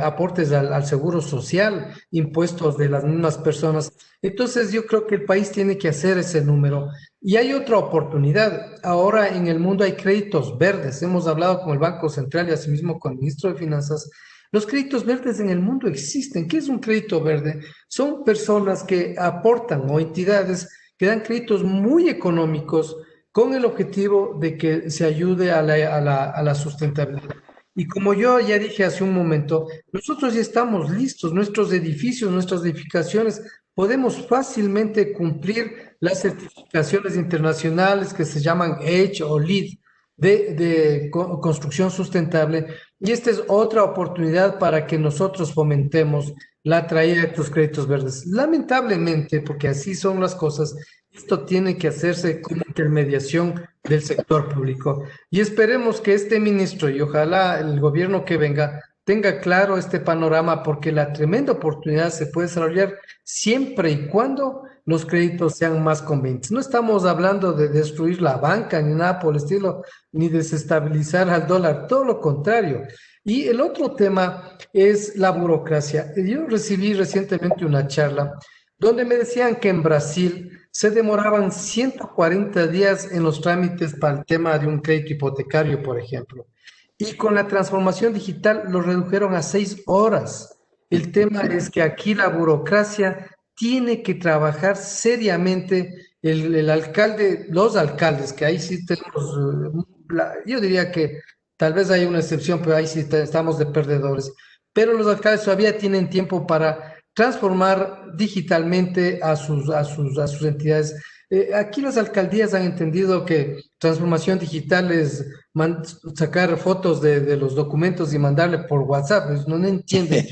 aportes al seguro social, impuestos de las mismas personas. Entonces yo creo que el país tiene que hacer ese número. Y hay otra oportunidad. Ahora en el mundo hay créditos verdes. Hemos hablado con el Banco Central y asimismo con el ministro de Finanzas. Los créditos verdes en el mundo existen. ¿Qué es un crédito verde? Son personas que aportan o entidades que dan créditos muy económicos con el objetivo de que se ayude a la sustentabilidad. Y como yo ya dije hace un momento, nosotros ya estamos listos, nuestros edificios, nuestras edificaciones, podemos fácilmente cumplir las certificaciones internacionales que se llaman EDGE o LEED de construcción sustentable. Y esta es otra oportunidad para que nosotros fomentemos la traída de estos créditos verdes. Lamentablemente, porque así son las cosas, esto tiene que hacerse con intermediación del sector público. Y esperemos que este ministro y ojalá el gobierno que venga tenga claro este panorama, porque la tremenda oportunidad se puede desarrollar siempre y cuando los créditos sean más convenientes. No estamos hablando de destruir la banca ni nada por el estilo, ni desestabilizar al dólar, todo lo contrario. Y el otro tema es la burocracia. Yo recibí recientemente una charla donde me decían que en Brasil se demoraban 140 días en los trámites para el tema de un crédito hipotecario, por ejemplo. Y con la transformación digital lo redujeron a 6 horas. El tema es que aquí la burocracia tiene que trabajar seriamente. El alcalde, los alcaldes, que ahí sí tenemos, yo diría que tal vez hay una excepción, pero ahí sí estamos de perdedores. Pero los alcaldes todavía tienen tiempo para transformar digitalmente a sus entidades. Aquí las alcaldías han entendido que transformación digital es sacar fotos de los documentos y mandarle por WhatsApp. No entienden.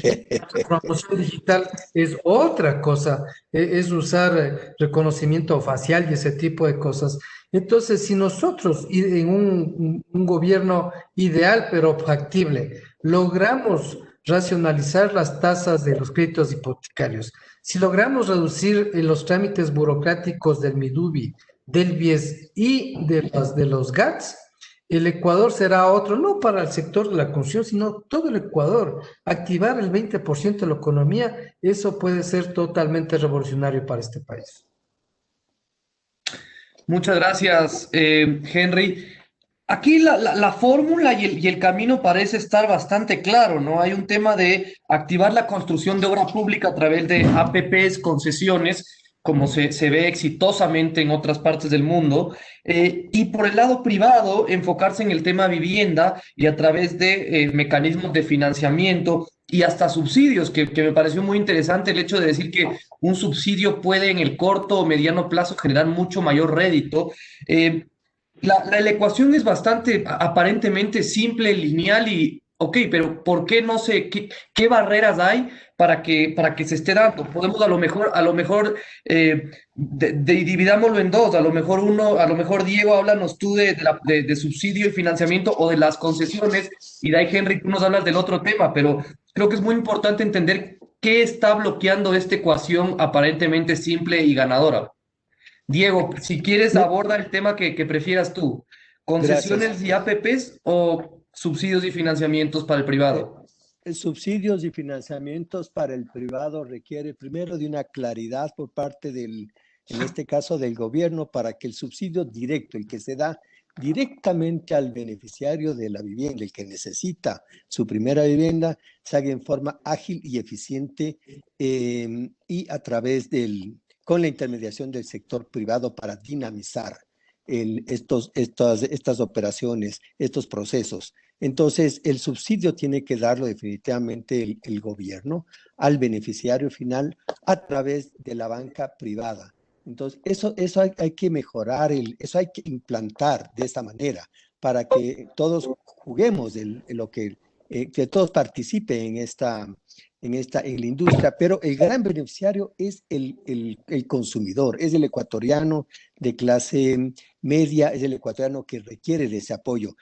Transformación digital es otra cosa, es usar reconocimiento facial y ese tipo de cosas. Entonces, si nosotros en un gobierno ideal pero factible logramos racionalizar las tasas de los créditos hipotecarios, si logramos reducir los trámites burocráticos del MIDUBI, del BIES y de los GATS, el Ecuador será otro, no para el sector de la construcción, sino todo el Ecuador. Activar el 20% de la economía, eso puede ser totalmente revolucionario para este país. Muchas gracias, Henry. Aquí la fórmula y el camino parece estar bastante claro, ¿no? Hay un tema de activar la construcción de obra pública a través de APPs, concesiones, como se ve exitosamente en otras partes del mundo, y por el lado privado, enfocarse en el tema vivienda y a través de mecanismos de financiamiento y hasta subsidios, que me pareció muy interesante el hecho de decir que un subsidio puede en el corto o mediano plazo generar mucho mayor rédito. La ecuación es bastante aparentemente simple, lineal y Ok, pero ¿por qué no sé qué barreras hay para que se esté dando? Podemos a lo mejor dividámoslo en dos. A lo mejor Diego, háblanos tú de subsidio y financiamiento o de las concesiones, y de ahí, Henry, tú nos hablas del otro tema, pero creo que es muy importante entender qué está bloqueando esta ecuación aparentemente simple y ganadora. Diego, si quieres, Me- aborda el tema que prefieras tú. Gracias. ¿Concesiones y APPs o subsidios y financiamientos para el Eh, privado? Subsidios y financiamientos para el privado requiere primero de una claridad por parte en este caso del gobierno, para que el subsidio directo, el que se da directamente al beneficiario de la vivienda, el que necesita su primera vivienda, se haga en forma ágil y eficiente, y a través con la intermediación del sector privado para dinamizar estas operaciones, estos procesos. Entonces, el subsidio tiene que darlo definitivamente el gobierno al beneficiario final a través de la banca privada. Entonces, eso hay que mejorar, eso hay que implantar de esta manera para que todos juguemos que todos participen en la industria, pero el gran beneficiario es el consumidor, es el ecuatoriano de clase media, es el ecuatoriano que requiere de ese apoyo.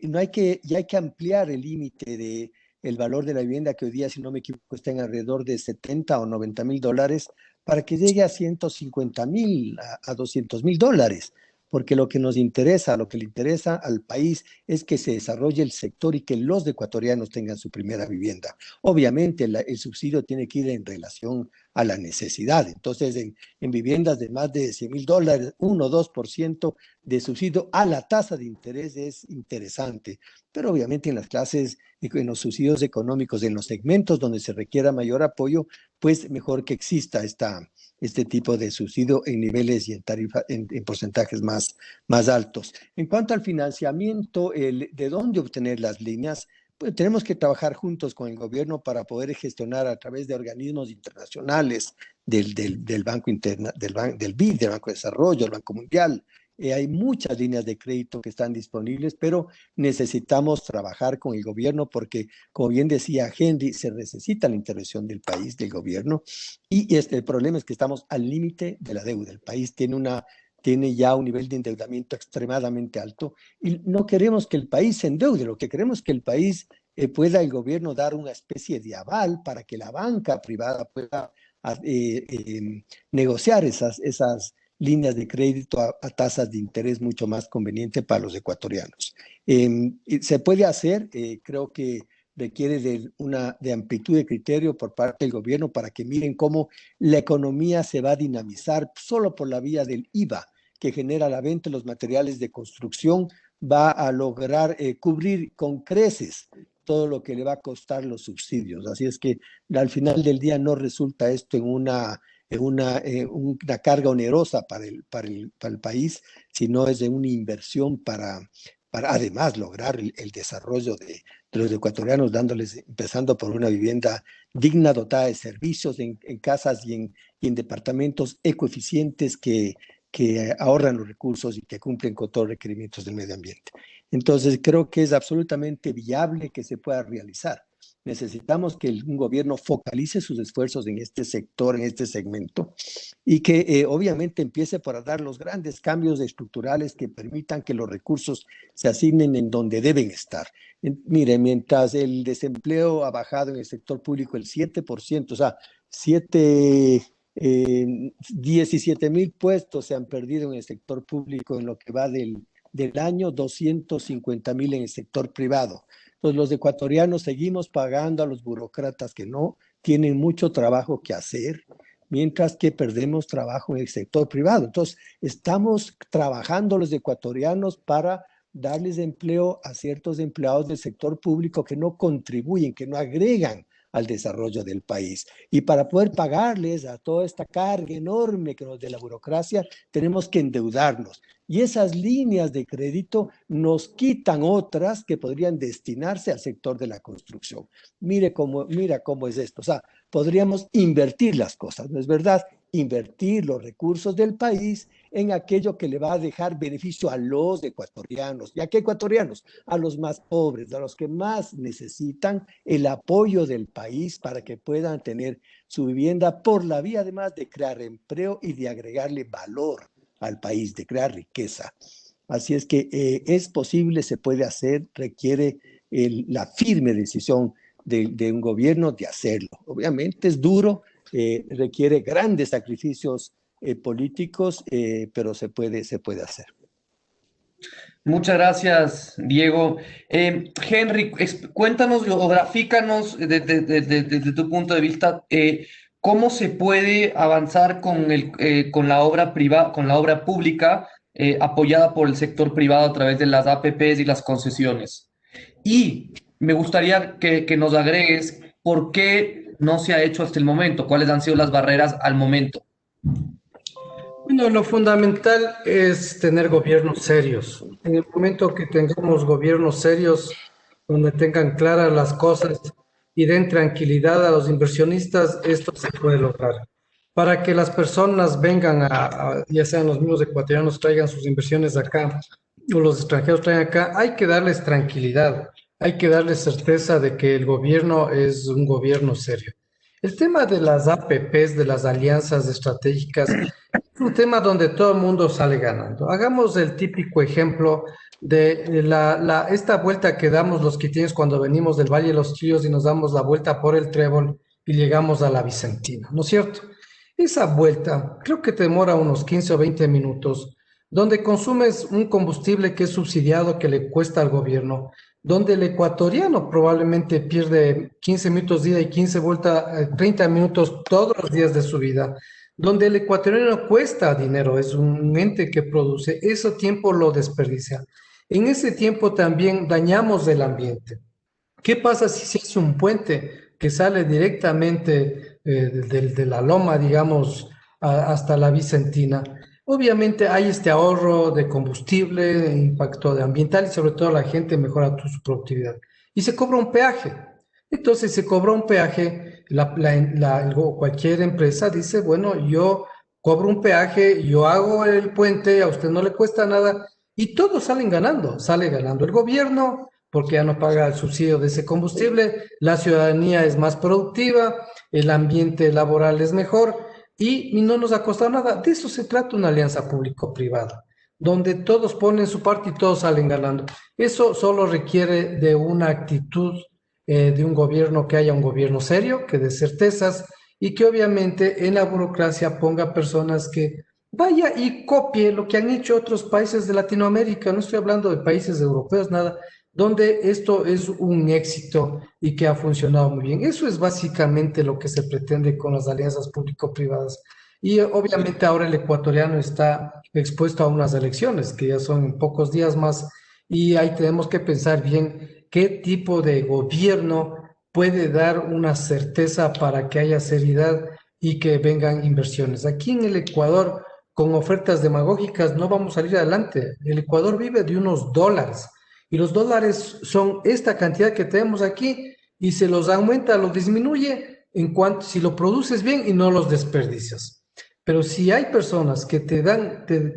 No hay que, ya hay que ampliar el límite de el valor de la vivienda, que hoy día, si no me equivoco, está en alrededor de 70 o 90 mil dólares, para que llegue a 150 mil, a 200 mil dólares, porque lo que nos interesa, lo que le interesa al país es que se desarrolle el sector y que los ecuatorianos tengan su primera vivienda. Obviamente, el subsidio tiene que ir en relación a la necesidad. Entonces, en viviendas de más de 100 mil dólares, 1 o 2% de subsidio a la tasa de interés es interesante, pero obviamente en las clases, en los subsidios económicos, en los segmentos donde se requiera mayor apoyo, pues mejor que exista este tipo de subsidio en niveles y en porcentajes más altos. En cuanto al financiamiento, de dónde obtener las líneas, pues tenemos que trabajar juntos con el gobierno para poder gestionar a través de organismos internacionales, del Banco Interna, del BID, del Banco de Desarrollo, del Banco Mundial. Hay muchas líneas de crédito que están disponibles, pero necesitamos trabajar con el gobierno porque, como bien decía Henry, se necesita la intervención del país, del gobierno, y el problema es que estamos al límite de la deuda. El país tiene ya un nivel de endeudamiento extremadamente alto y no queremos que el país se endeude, lo que queremos es que el país pueda el gobierno dar una especie de aval para que la banca privada pueda negociar esas líneas de crédito a tasas de interés mucho más convenientes para los ecuatorianos. Se puede hacer, creo que requiere de amplitud de criterio por parte del gobierno para que miren cómo la economía se va a dinamizar solo por la vía del IVA que genera la venta de los materiales de construcción, va a lograr cubrir con creces todo lo que le va a costar los subsidios. Así es que al final del día no resulta esto en una carga onerosa para el país, sino es de una inversión para además lograr el desarrollo de los ecuatorianos, empezando por una vivienda digna, dotada de servicios en casas y en departamentos ecoeficientes que ahorran los recursos y que cumplen con todos los requerimientos del medio ambiente. Entonces, creo que es absolutamente viable que se pueda realizar. Necesitamos que un gobierno focalice sus esfuerzos en este sector, en este segmento, y que obviamente empiece por dar los grandes cambios estructurales que permitan que los recursos se asignen en donde deben estar. Mire, mientras el desempleo ha bajado en el sector público el 7%, o sea, 17 mil puestos se han perdido en el sector público en lo que va del año, 250 mil en el sector privado. Entonces, los ecuatorianos seguimos pagando a los burócratas que no tienen mucho trabajo que hacer, mientras que perdemos trabajo en el sector privado. Entonces, estamos trabajando los ecuatorianos para darles empleo a ciertos empleados del sector público que no contribuyen, que no agregan al desarrollo del país. Y para poder pagarles a toda esta carga enorme que nos de la burocracia, tenemos que endeudarnos. Y esas líneas de crédito nos quitan otras que podrían destinarse al sector de la construcción. Mira cómo es esto. O sea, podríamos invertir las cosas, ¿no es verdad? invertir los recursos del país en aquello que le va a dejar beneficio a los ecuatorianos. ¿Y a qué ecuatorianos? A los más pobres, a los que más necesitan el apoyo del país para que puedan tener su vivienda por la vía, además de crear empleo y de agregarle valor al país, de crear riqueza. Así es que es posible, se puede hacer, requiere la firme decisión de un gobierno de hacerlo. Obviamente es duro, requiere grandes sacrificios políticos, pero se puede hacer. Muchas gracias, Diego. Henry, cuéntanos o grafícanos desde tu punto de vista cómo se puede avanzar con la obra con la obra pública apoyada por el sector privado a través de las APPs y las concesiones. Y me gustaría que nos agregues por qué no se ha hecho hasta el momento, cuáles han sido las barreras al momento. Bueno, lo fundamental es tener gobiernos serios. En el momento que tengamos gobiernos serios, donde tengan claras las cosas y den tranquilidad a los inversionistas, esto se puede lograr. Para que las personas vengan ya sean los mismos ecuatorianos, traigan sus inversiones acá, o los extranjeros traigan acá, hay que darles tranquilidad, hay que darles certeza de que el gobierno es un gobierno serio. El tema de las APPs, de las alianzas estratégicas, es un tema donde todo el mundo sale ganando. Hagamos el típico ejemplo de esta vuelta que damos los quiteños cuando venimos del Valle de los Chillos y nos damos la vuelta por el Trébol y llegamos a la Vicentina, ¿no es cierto? Esa vuelta creo que te demora unos 15 o 20 minutos, donde consumes un combustible que es subsidiado, que le cuesta al gobierno, donde el ecuatoriano probablemente pierde 15 minutos de ida y 15 vuelta, 30 minutos todos los días de su vida, donde el ecuatoriano cuesta dinero, es un ente que produce, ese tiempo lo desperdicia. En ese tiempo también dañamos el ambiente. ¿Qué pasa si se hace un puente que sale directamente de la loma, digamos, hasta la Vicentina? Obviamente hay este ahorro de combustible, impacto ambiental y sobre todo la gente mejora su productividad. Y se cobra un peaje. Entonces se cobra un peaje, cualquier empresa dice, bueno, yo cobro un peaje, yo hago el puente, a usted no le cuesta nada y todos salen ganando. Sale ganando el gobierno porque ya no paga el subsidio de ese combustible, la ciudadanía es más productiva, el ambiente laboral es mejor y no nos ha costado nada. De eso se trata una alianza público-privada, donde todos ponen su parte y todos salen ganando. Eso solo requiere de una actitud de un gobierno, que haya un gobierno serio, que dé certezas y que obviamente en la burocracia ponga personas que vaya y copie lo que han hecho otros países de Latinoamérica. No estoy hablando de países europeos, nada, donde esto es un éxito y que ha funcionado muy bien. Eso es básicamente lo que se pretende con las alianzas público-privadas. Y obviamente ahora el ecuatoriano está expuesto a unas elecciones que ya son en pocos días más y ahí tenemos que pensar bien qué tipo de gobierno puede dar una certeza para que haya seriedad y que vengan inversiones. Aquí en el Ecuador, con ofertas demagógicas, no vamos a salir adelante. El Ecuador vive de unos dólares. Y los dólares son esta cantidad que tenemos aquí y se los aumenta, los disminuye en cuanto si lo produces bien y no los desperdicias. Pero si hay personas que te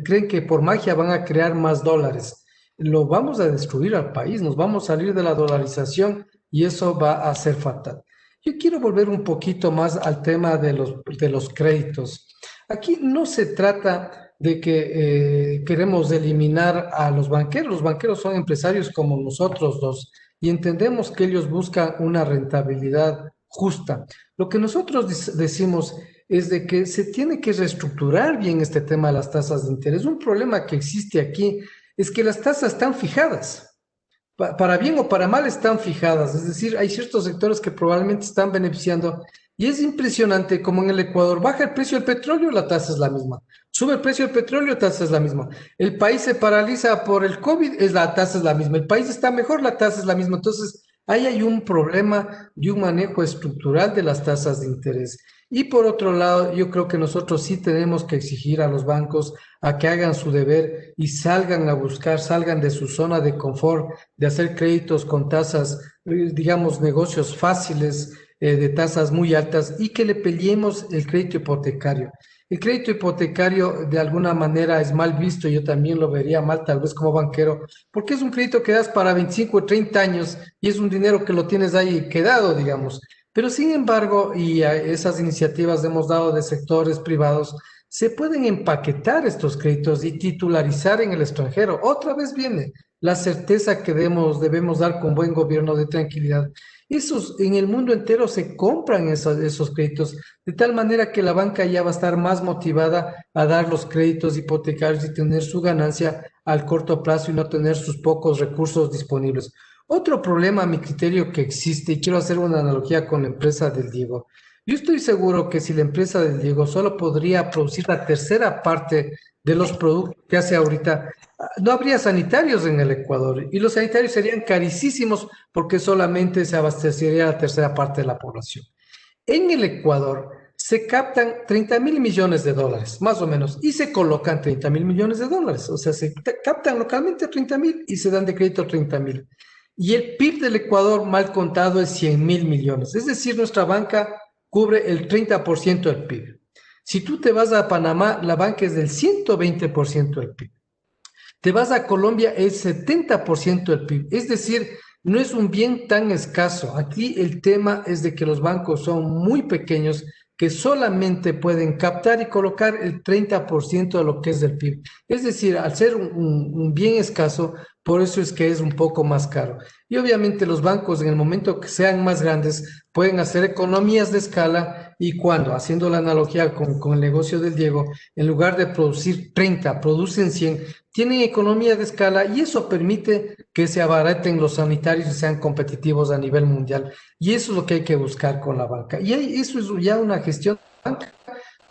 creen que por magia van a crear más dólares, lo vamos a destruir al país, nos vamos a salir de la dolarización y eso va a ser fatal. Yo quiero volver un poquito más al tema de los créditos. Aquí no se trata de que queremos eliminar a los banqueros. Los banqueros son empresarios como nosotros dos y entendemos que ellos buscan una rentabilidad justa. Lo que nosotros decimos es de que se tiene que reestructurar bien este tema de las tasas de interés. Un problema que existe aquí es que las tasas están fijadas. Para bien o para mal están fijadas. Es decir, hay ciertos sectores que probablemente están beneficiando. Y es impresionante como en el Ecuador baja el precio del petróleo, la tasa es la misma. Sube el precio del petróleo, la tasa es la misma. El país se paraliza por el COVID, la tasa es la misma. El país está mejor, la tasa es la misma. Entonces, ahí hay un problema de un manejo estructural de las tasas de interés. Y por otro lado, yo creo que nosotros sí tenemos que exigir a los bancos a que hagan su deber y salgan a buscar, salgan de su zona de confort, de hacer créditos con tasas, digamos, negocios fáciles, de tasas muy altas y que le peleemos el crédito hipotecario. El crédito hipotecario de alguna manera es mal visto, yo también lo vería mal tal vez como banquero, porque es un crédito que das para 25 o 30 años y es un dinero que lo tienes ahí quedado, digamos. Pero sin embargo, y a esas iniciativas hemos dado de sectores privados, se pueden empaquetar estos créditos y titularizar en el extranjero. Otra vez viene la certeza que debemos dar con buen gobierno de tranquilidad. Esos en el mundo entero se compran esos créditos, de tal manera que la banca ya va a estar más motivada a dar los créditos hipotecarios y tener su ganancia al corto plazo y no tener sus pocos recursos disponibles. Otro problema, a mi criterio, que existe, y quiero hacer una analogía con la empresa del Diego. Yo estoy seguro que si la empresa del Diego solo podría producir la tercera parte de los productos que hace ahorita, no habría sanitarios en el Ecuador y los sanitarios serían carísimos porque solamente se abastecería la tercera parte de la población. En el Ecuador se captan 30.000 millones de dólares, más o menos, y se colocan 30.000 millones de dólares. O sea, se captan localmente 30.000 y se dan de crédito 30.000. Y el PIB del Ecuador, mal contado, es 100.000 millones. Es decir, nuestra banca cubre el 30% del PIB. Si tú te vas a Panamá, la banca es del 120% del PIB. Te vas a Colombia, es 70% del PIB. Es decir, no es un bien tan escaso. Aquí el tema es de que los bancos son muy pequeños, que solamente pueden captar y colocar el 30% de lo que es del PIB. Es decir, al ser un bien escaso, por eso es que es un poco más caro. Y obviamente los bancos en el momento que sean más grandes pueden hacer economías de escala y cuando, haciendo la analogía con el negocio del Diego, en lugar de producir 30, producen 100, tienen economía de escala y eso permite que se abaraten los sanitarios y sean competitivos a nivel mundial. Y eso es lo que hay que buscar con la banca. Y eso es ya una gestión de banca.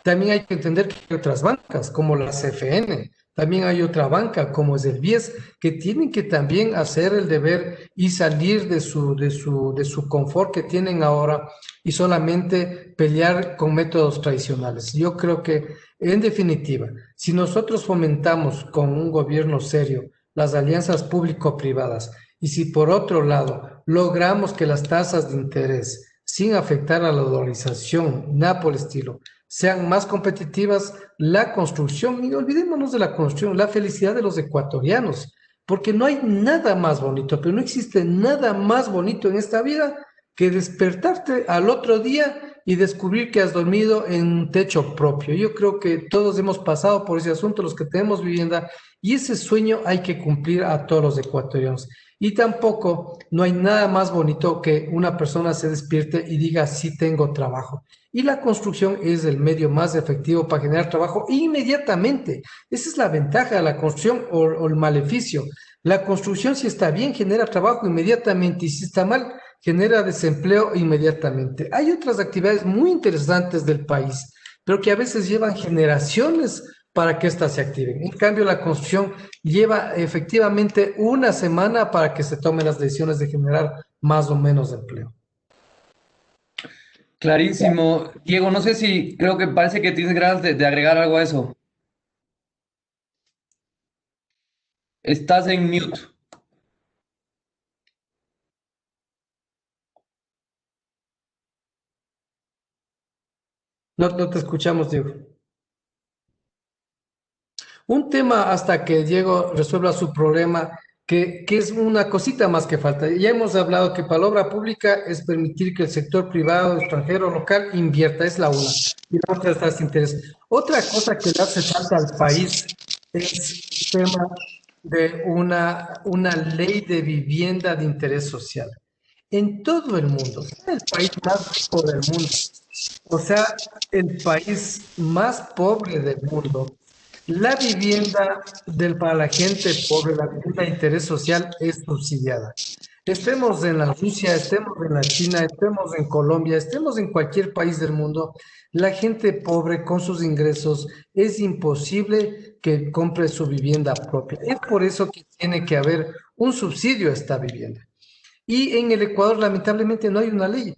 También hay que entender que hay otras bancas, como la CFN. También hay otra banca, como es el BIES, que tienen que también hacer el deber y salir de su confort que tienen ahora y solamente pelear con métodos tradicionales. Yo creo que, en definitiva, si nosotros fomentamos con un gobierno serio las alianzas público-privadas y si por otro lado logramos que las tasas de interés, sin afectar a la dolarización, nada por el estilo, sean más competitivas, la construcción, y olvidémonos de la construcción, la felicidad de los ecuatorianos, porque no hay nada más bonito, pero no existe nada más bonito en esta vida que despertarte al otro día y descubrir que has dormido en un techo propio. Yo creo que todos hemos pasado por ese asunto, los que tenemos vivienda, y ese sueño hay que cumplir a todos los ecuatorianos. Y tampoco no hay nada más bonito que una persona se despierte y diga, sí tengo trabajo. Y la construcción es el medio más efectivo para generar trabajo inmediatamente. Esa es la ventaja de la construcción o el maleficio. La construcción, si está bien, genera trabajo inmediatamente y si está mal, genera desempleo inmediatamente. Hay otras actividades muy interesantes del país, pero que a veces llevan generaciones para que éstas se activen. En cambio, la construcción lleva efectivamente una semana para que se tomen las decisiones de generar más o menos empleo. Clarísimo. Diego, no sé si creo que parece que tienes ganas de agregar algo a eso. Estás en mute. No te escuchamos, Diego. Un tema hasta que Diego resuelva su problema, que es una cosita más que falta. Ya hemos hablado que para la obra pública es permitir que el sector privado, extranjero, local invierta, es la una. Y la otra está sin interés. Otra cosa que le hace falta al país es el tema de una ley de vivienda de interés social. En todo el mundo, el país más rico del mundo, o sea, el país más pobre del mundo, la vivienda para la gente pobre, la vivienda de interés social es subsidiada. Estemos en la Rusia, estemos en la China, estemos en Colombia, estemos en cualquier país del mundo, la gente pobre con sus ingresos es imposible que compre su vivienda propia. Es por eso que tiene que haber un subsidio a esta vivienda. Y en el Ecuador, lamentablemente, no hay una ley.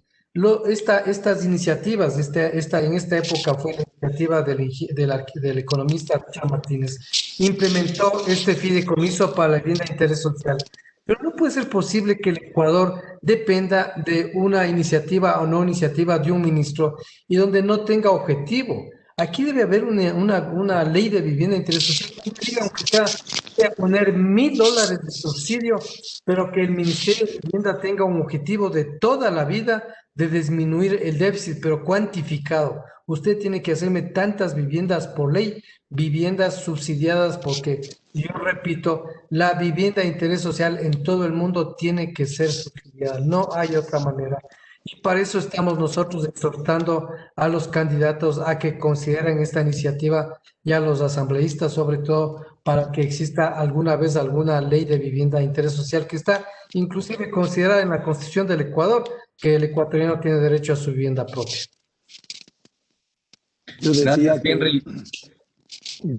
Estas iniciativas, en esta época fue la iniciativa del economista Richard Martínez, implementó este fideicomiso para la vivienda de interés social. Pero no puede ser posible que el Ecuador dependa de una iniciativa o no iniciativa de un ministro y donde no tenga objetivo. Aquí debe haber una ley de vivienda de interés social que diga, aunque sea poner $1.000 de subsidio, pero que el Ministerio de Vivienda tenga un objetivo de toda la vida de disminuir el déficit, pero cuantificado. Usted tiene que hacerme tantas viviendas por ley, viviendas subsidiadas, porque yo repito, la vivienda de interés social en todo el mundo tiene que ser subsidiada, no hay otra manera. Y para eso estamos nosotros exhortando a los candidatos a que consideren esta iniciativa y a los asambleístas, sobre todo, para que exista alguna vez alguna ley de vivienda de interés social que está inclusive considerada en la Constitución del Ecuador, que el ecuatoriano tiene derecho a su vivienda propia. Yo decía Gracias, Henry.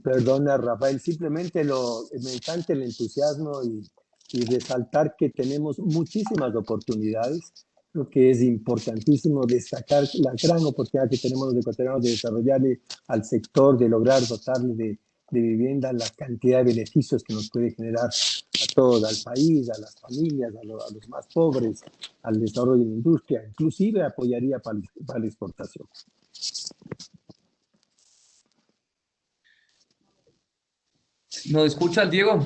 Perdona, Rafael, simplemente me encanta el entusiasmo y resaltar que tenemos muchísimas oportunidades. Creo que es importantísimo destacar la gran oportunidad que tenemos los ecuatorianos de desarrollarle al sector, de lograr dotarle de vivienda, la cantidad de beneficios que nos puede generar a todos, al país, a las familias, a los más pobres, al desarrollo de la industria, inclusive apoyaría para la exportación. ¿Nos escucha el Diego?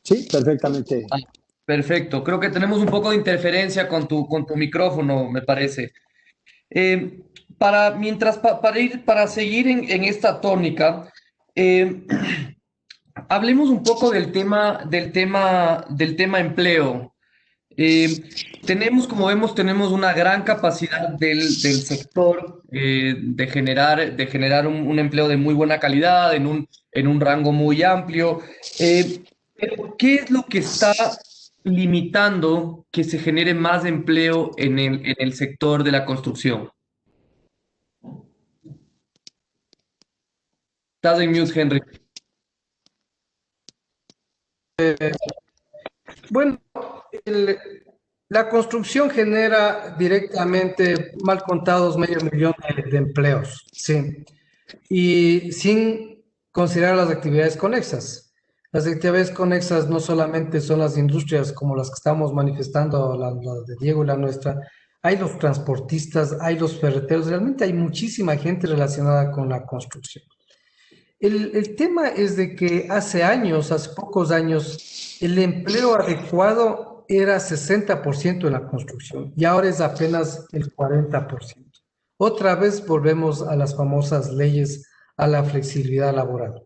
Sí, perfectamente. Perfecto. Creo que tenemos un poco de interferencia con tu micrófono, me parece. Para seguir en esta tónica, hablemos un poco del tema empleo. Como vemos, tenemos una gran capacidad del sector de generar un empleo de muy buena calidad en un rango muy amplio. Pero ¿qué es lo que está limitando que se genere más empleo en el sector de la construcción? Estás en mute, Henry. Bueno, la construcción genera directamente, mal contados, 500.000 de empleos, sí, y sin considerar las actividades conexas. Las actividades conexas no solamente son las industrias como las que estamos manifestando, la de Diego y la nuestra, hay los transportistas, hay los ferreteros, realmente hay muchísima gente relacionada con la construcción. El tema es de que hace pocos años, el empleo adecuado era 60% en la construcción y ahora es apenas el 40%. Otra vez volvemos a las famosas leyes, a la flexibilidad laboral.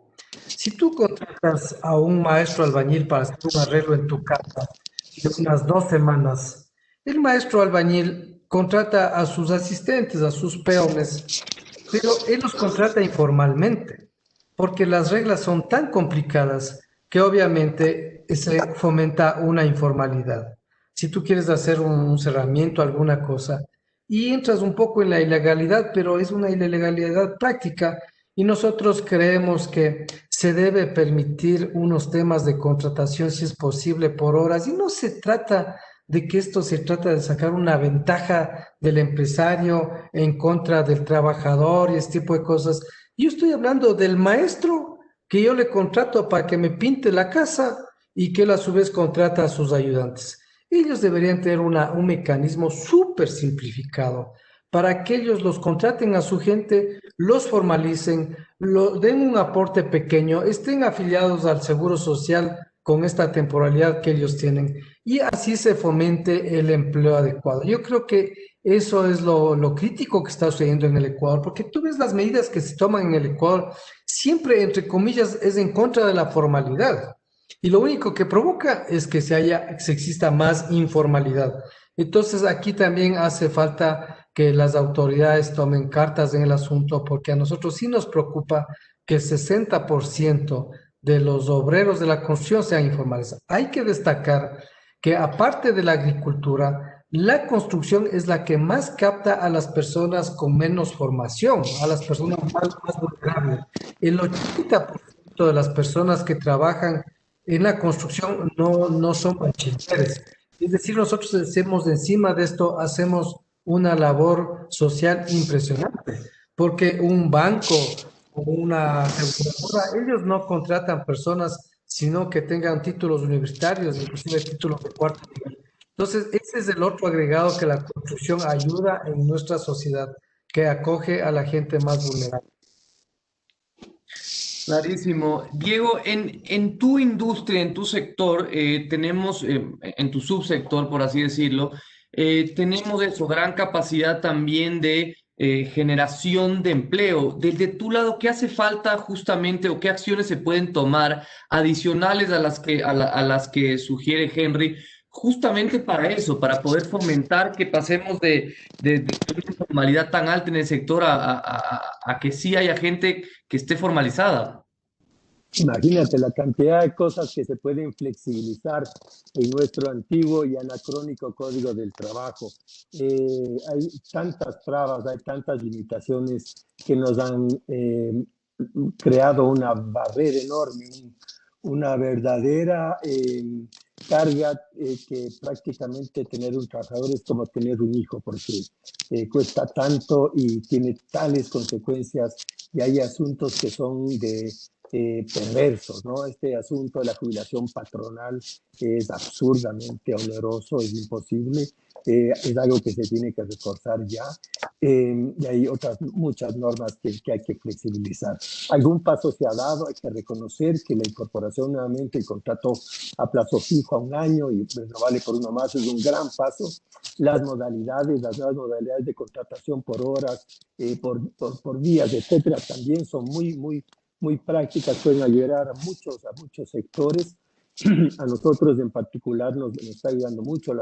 Si tú contratas a un maestro albañil para hacer un arreglo en tu casa de unas 2 semanas, el maestro albañil contrata a sus asistentes, a sus peones, pero él los contrata informalmente, porque las reglas son tan complicadas que obviamente se fomenta una informalidad. Si tú quieres hacer un cerramiento, alguna cosa, y entras un poco en la ilegalidad, pero es una ilegalidad práctica, y nosotros creemos que se debe permitir unos temas de contratación, si es posible, por horas, y no se trata de que esto se trata de sacar una ventaja del empresario en contra del trabajador y este tipo de cosas. Yo estoy hablando del maestro que yo le contrato para que me pinte la casa y que él a su vez contrata a sus ayudantes. Ellos deberían tener un mecanismo súper simplificado para que ellos los contraten a su gente, los formalicen, den un aporte pequeño, estén afiliados al Seguro Social con esta temporalidad que ellos tienen y así se fomente el empleo adecuado. Yo creo que eso es lo crítico que está sucediendo en el Ecuador, porque tú ves las medidas que se toman en el Ecuador, siempre, entre comillas, es en contra de la formalidad. Y lo único que provoca es que exista más informalidad. Entonces, aquí también hace falta que las autoridades tomen cartas en el asunto, porque a nosotros sí nos preocupa que el 60% de los obreros de la construcción sean informales. Hay que destacar que aparte de la agricultura, la construcción es la que más capta a las personas con menos formación, a las personas más vulnerables. El 80% de las personas que trabajan en la construcción no son bachilleres. Es decir, nosotros hacemos encima de esto, hacemos una labor social impresionante, porque un banco o una aseguradora, ellos no contratan personas sino que tengan títulos universitarios, inclusive títulos de cuarto nivel. Entonces, ese es el otro agregado que la construcción ayuda en nuestra sociedad, que acoge a la gente más vulnerable. Clarísimo. Diego, en tu industria, en tu sector, tenemos, en tu subsector, por así decirlo, tenemos eso, gran capacidad también de generación de empleo. Desde tu lado, ¿qué hace falta justamente o qué acciones se pueden tomar adicionales a a las que sugiere Henry? Justamente para eso, para poder fomentar que pasemos de una informalidad tan alta en el sector a que sí haya gente que esté formalizada. Imagínate la cantidad de cosas que se pueden flexibilizar en nuestro antiguo y anacrónico Código del Trabajo. Hay tantas trabas, hay tantas limitaciones que nos han creado una barrera enorme, una verdadera carga que prácticamente tener un trabajador es como tener un hijo, porque cuesta tanto y tiene tales consecuencias y hay asuntos que son de perversos, ¿no? Este asunto de la jubilación patronal es absurdamente oneroso, es imposible, es algo que se tiene que reforzar ya, y hay otras muchas normas que hay que flexibilizar. Algún paso se ha dado, hay que reconocer que la incorporación nuevamente, el contrato a plazo fijo a un año y renovarle por uno más es un gran paso. Las nuevas modalidades de contratación por horas, por días, etcétera, también son muy prácticas, pueden ayudar a muchos sectores. A nosotros en particular nos está ayudando mucho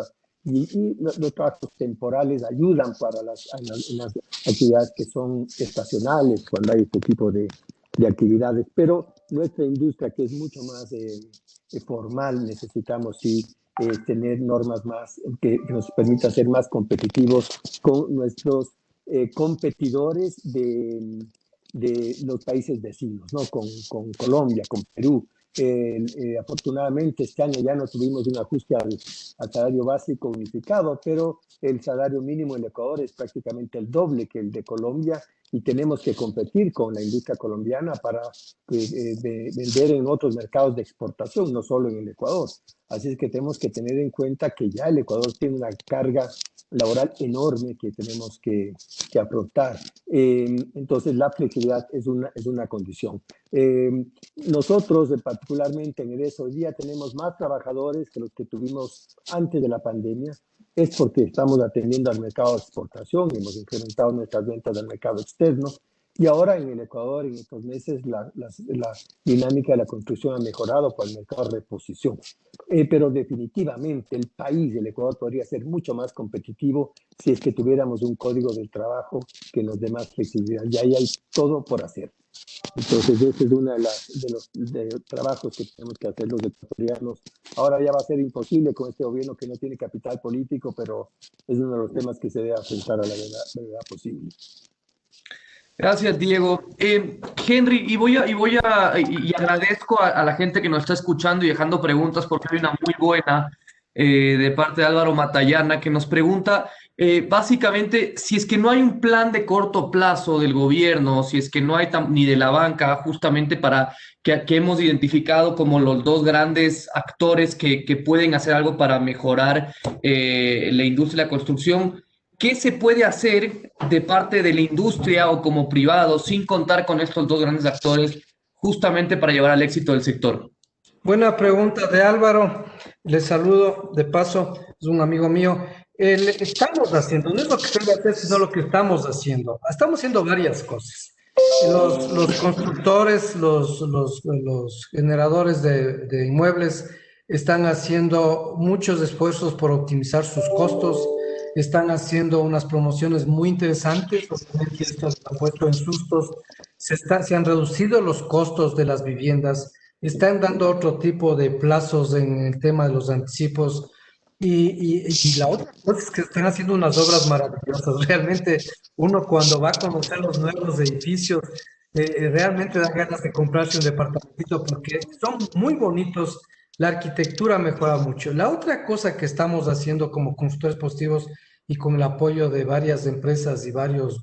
y los trabajos temporales ayudan para las actividades que son estacionales, cuando hay este tipo de actividades, pero nuestra industria, que es mucho más formal, necesitamos sí tener normas más que nos permitan ser más competitivos con nuestros competidores de los países vecinos, ¿no? Con Colombia, con Perú. Afortunadamente este año ya no tuvimos un ajuste al salario básico unificado, pero el salario mínimo en Ecuador es prácticamente el doble que el de Colombia y tenemos que competir con la industria colombiana para vender en otros mercados de exportación, no solo en el Ecuador. Así es que tenemos que tener en cuenta que ya el Ecuador tiene una carga laboral enorme que tenemos que afrontar. Entonces, la flexibilidad es una condición. Nosotros, particularmente en EDES, hoy día tenemos más trabajadores que los que tuvimos antes de la pandemia. Es porque estamos atendiendo al mercado de exportación, hemos incrementado nuestras ventas al mercado externo. Y ahora en el Ecuador, en estos meses, la dinámica de la construcción ha mejorado por el mercado de reposición. Pero definitivamente el país, el Ecuador, podría ser mucho más competitivo si es que tuviéramos un código del trabajo que nos dé más flexibilidad. Y ahí hay todo por hacer. Entonces, ese es uno de los trabajos que tenemos que hacer los ecuatorianos. Ahora ya va a ser imposible con este gobierno que no tiene capital político, pero es uno de los temas que se debe afrontar a la verdad posible. Gracias, Diego. Henry, y agradezco a la gente que nos está escuchando y dejando preguntas, porque hay una muy buena de parte de Álvaro Matallana que nos pregunta básicamente si es que no hay un plan de corto plazo del gobierno, si es que no hay ni de la banca, justamente para que hemos identificado como los dos grandes actores que pueden hacer algo para mejorar la industria de la construcción. ¿Qué se puede hacer de parte de la industria o como privado sin contar con estos dos grandes actores justamente para llevar al éxito del sector? Buena pregunta de Álvaro. Le saludo de paso, es un amigo mío. Estamos haciendo, no es lo que se debe hacer, sino lo que estamos haciendo. Estamos haciendo varias cosas. Los constructores, los generadores de inmuebles están haciendo muchos esfuerzos por optimizar sus costos. Están haciendo unas promociones muy interesantes, obviamente esto ha puesto en sustos, se han reducido los costos de las viviendas, están dando otro tipo de plazos en el tema de los anticipos y la otra cosa es que están haciendo unas obras maravillosas. Realmente uno cuando va a conocer los nuevos edificios, realmente da ganas de comprarse un departamentito porque son muy bonitos. La arquitectura mejora mucho. La otra cosa que estamos haciendo como consultores positivos y con el apoyo de varias empresas y varios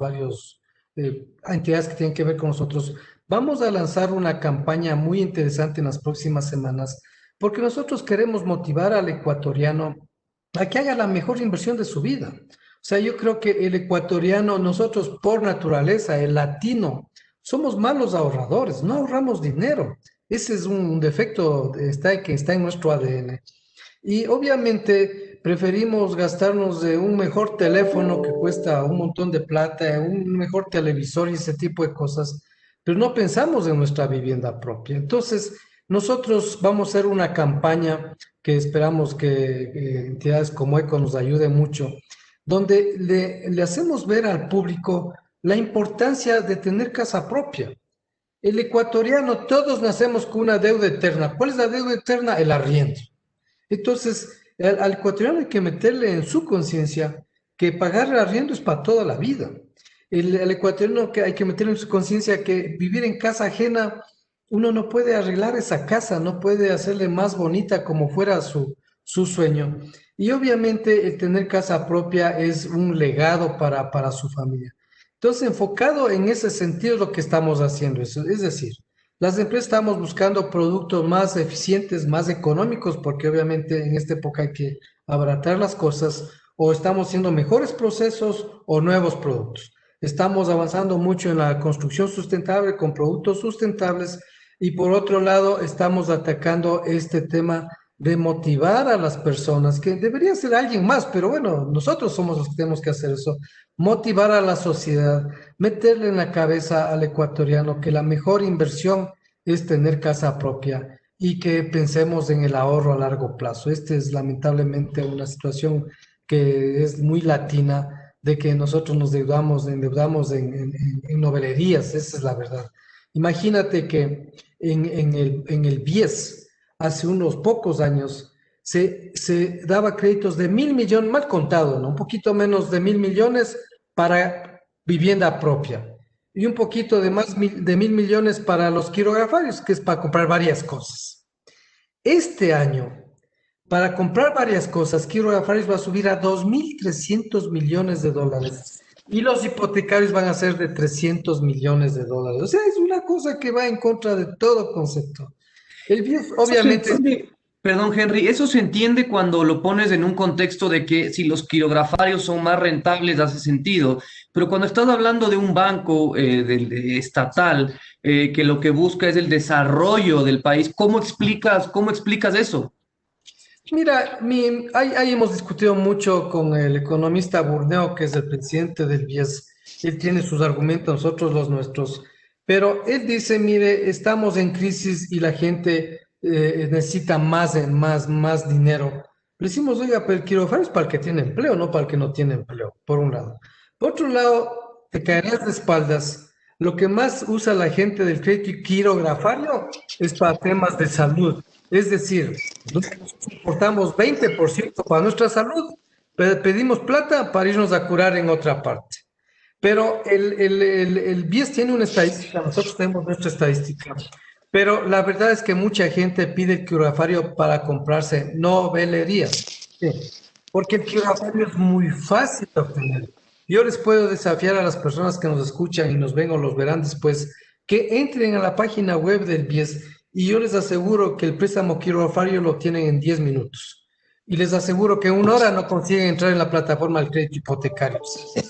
entidades que tienen que ver con nosotros. Vamos a lanzar una campaña muy interesante en las próximas semanas, porque nosotros queremos motivar al ecuatoriano a que haga la mejor inversión de su vida. O sea, yo creo que el ecuatoriano, nosotros por naturaleza, el latino, somos malos ahorradores, no ahorramos dinero. Ese es un defecto que está en nuestro ADN. Y obviamente preferimos gastarnos de un mejor teléfono que cuesta un montón de plata, un mejor televisor y ese tipo de cosas, pero no pensamos en nuestra vivienda propia. Entonces, nosotros vamos a hacer una campaña que esperamos que entidades como ECO nos ayuden mucho, donde le hacemos ver al público la importancia de tener casa propia. El ecuatoriano, todos nacemos con una deuda eterna. ¿Cuál es la deuda eterna? El arriendo. Entonces, al ecuatoriano hay que meterle en su conciencia que pagar el arriendo es para toda la vida. El ecuatoriano que hay que meterle en su conciencia que vivir en casa ajena, uno no puede arreglar esa casa, no puede hacerle más bonita como fuera su sueño. Y obviamente el tener casa propia es un legado para su familia. Entonces, enfocado en ese sentido es lo que estamos haciendo. Es decir, las empresas estamos buscando productos más eficientes, más económicos, porque obviamente en esta época hay que abaratar las cosas, o estamos haciendo mejores procesos o nuevos productos. Estamos avanzando mucho en la construcción sustentable con productos sustentables y por otro lado estamos atacando este tema de motivar a las personas, que debería ser alguien más, pero bueno, nosotros somos los que tenemos que hacer eso, motivar a la sociedad, meterle en la cabeza al ecuatoriano que la mejor inversión es tener casa propia y que pensemos en el ahorro a largo plazo. Esta es lamentablemente una situación que es muy latina, de que nosotros nos endeudamos en novelerías, esa es la verdad. Imagínate que en el BIES, hace unos pocos años, se daba créditos de 1.000 millones, mal contado, ¿no? Un poquito menos de 1.000 millones para vivienda propia y un poquito de más de 1.000 millones para los quirografarios, que es para comprar varias cosas. Este año, para comprar varias cosas, quirografarios va a subir a 2.300 millones de dólares y los hipotecarios van a ser de 300 millones de dólares. O sea, es una cosa que va en contra de todo concepto. El BIES, obviamente. Perdón, Henry, eso se entiende cuando lo pones en un contexto de que si los quirografarios son más rentables, hace sentido, pero cuando estás hablando de un banco estatal que lo que busca es el desarrollo del país, cómo explicas eso? Mira, ahí hemos discutido mucho con el economista Burneo, que es el presidente del BIES. Él tiene sus argumentos, nosotros los nuestros. Pero él dice, mire, estamos en crisis y la gente necesita más dinero. Le decimos, oiga, pero el quirófano es para el que tiene empleo, no para el que no tiene empleo, por un lado. Por otro lado, te caerás de espaldas. Lo que más usa la gente del crédito quirografario es para temas de salud. Es decir, nosotros soportamos 20% para nuestra salud, pero pedimos plata para irnos a curar en otra parte. Pero el BIES tiene una estadística, nosotros tenemos nuestra estadística, pero la verdad es que mucha gente pide el quirografario para comprarse novelerías. Sí, porque el quirografario es muy fácil de obtener. Yo les puedo desafiar a las personas que nos escuchan y nos ven o los verán después, que entren a la página web del BIES y yo les aseguro que el préstamo quirografario lo tienen en 10 minutos. Y les aseguro que en 1 hora no consiguen entrar en la plataforma del crédito hipotecario.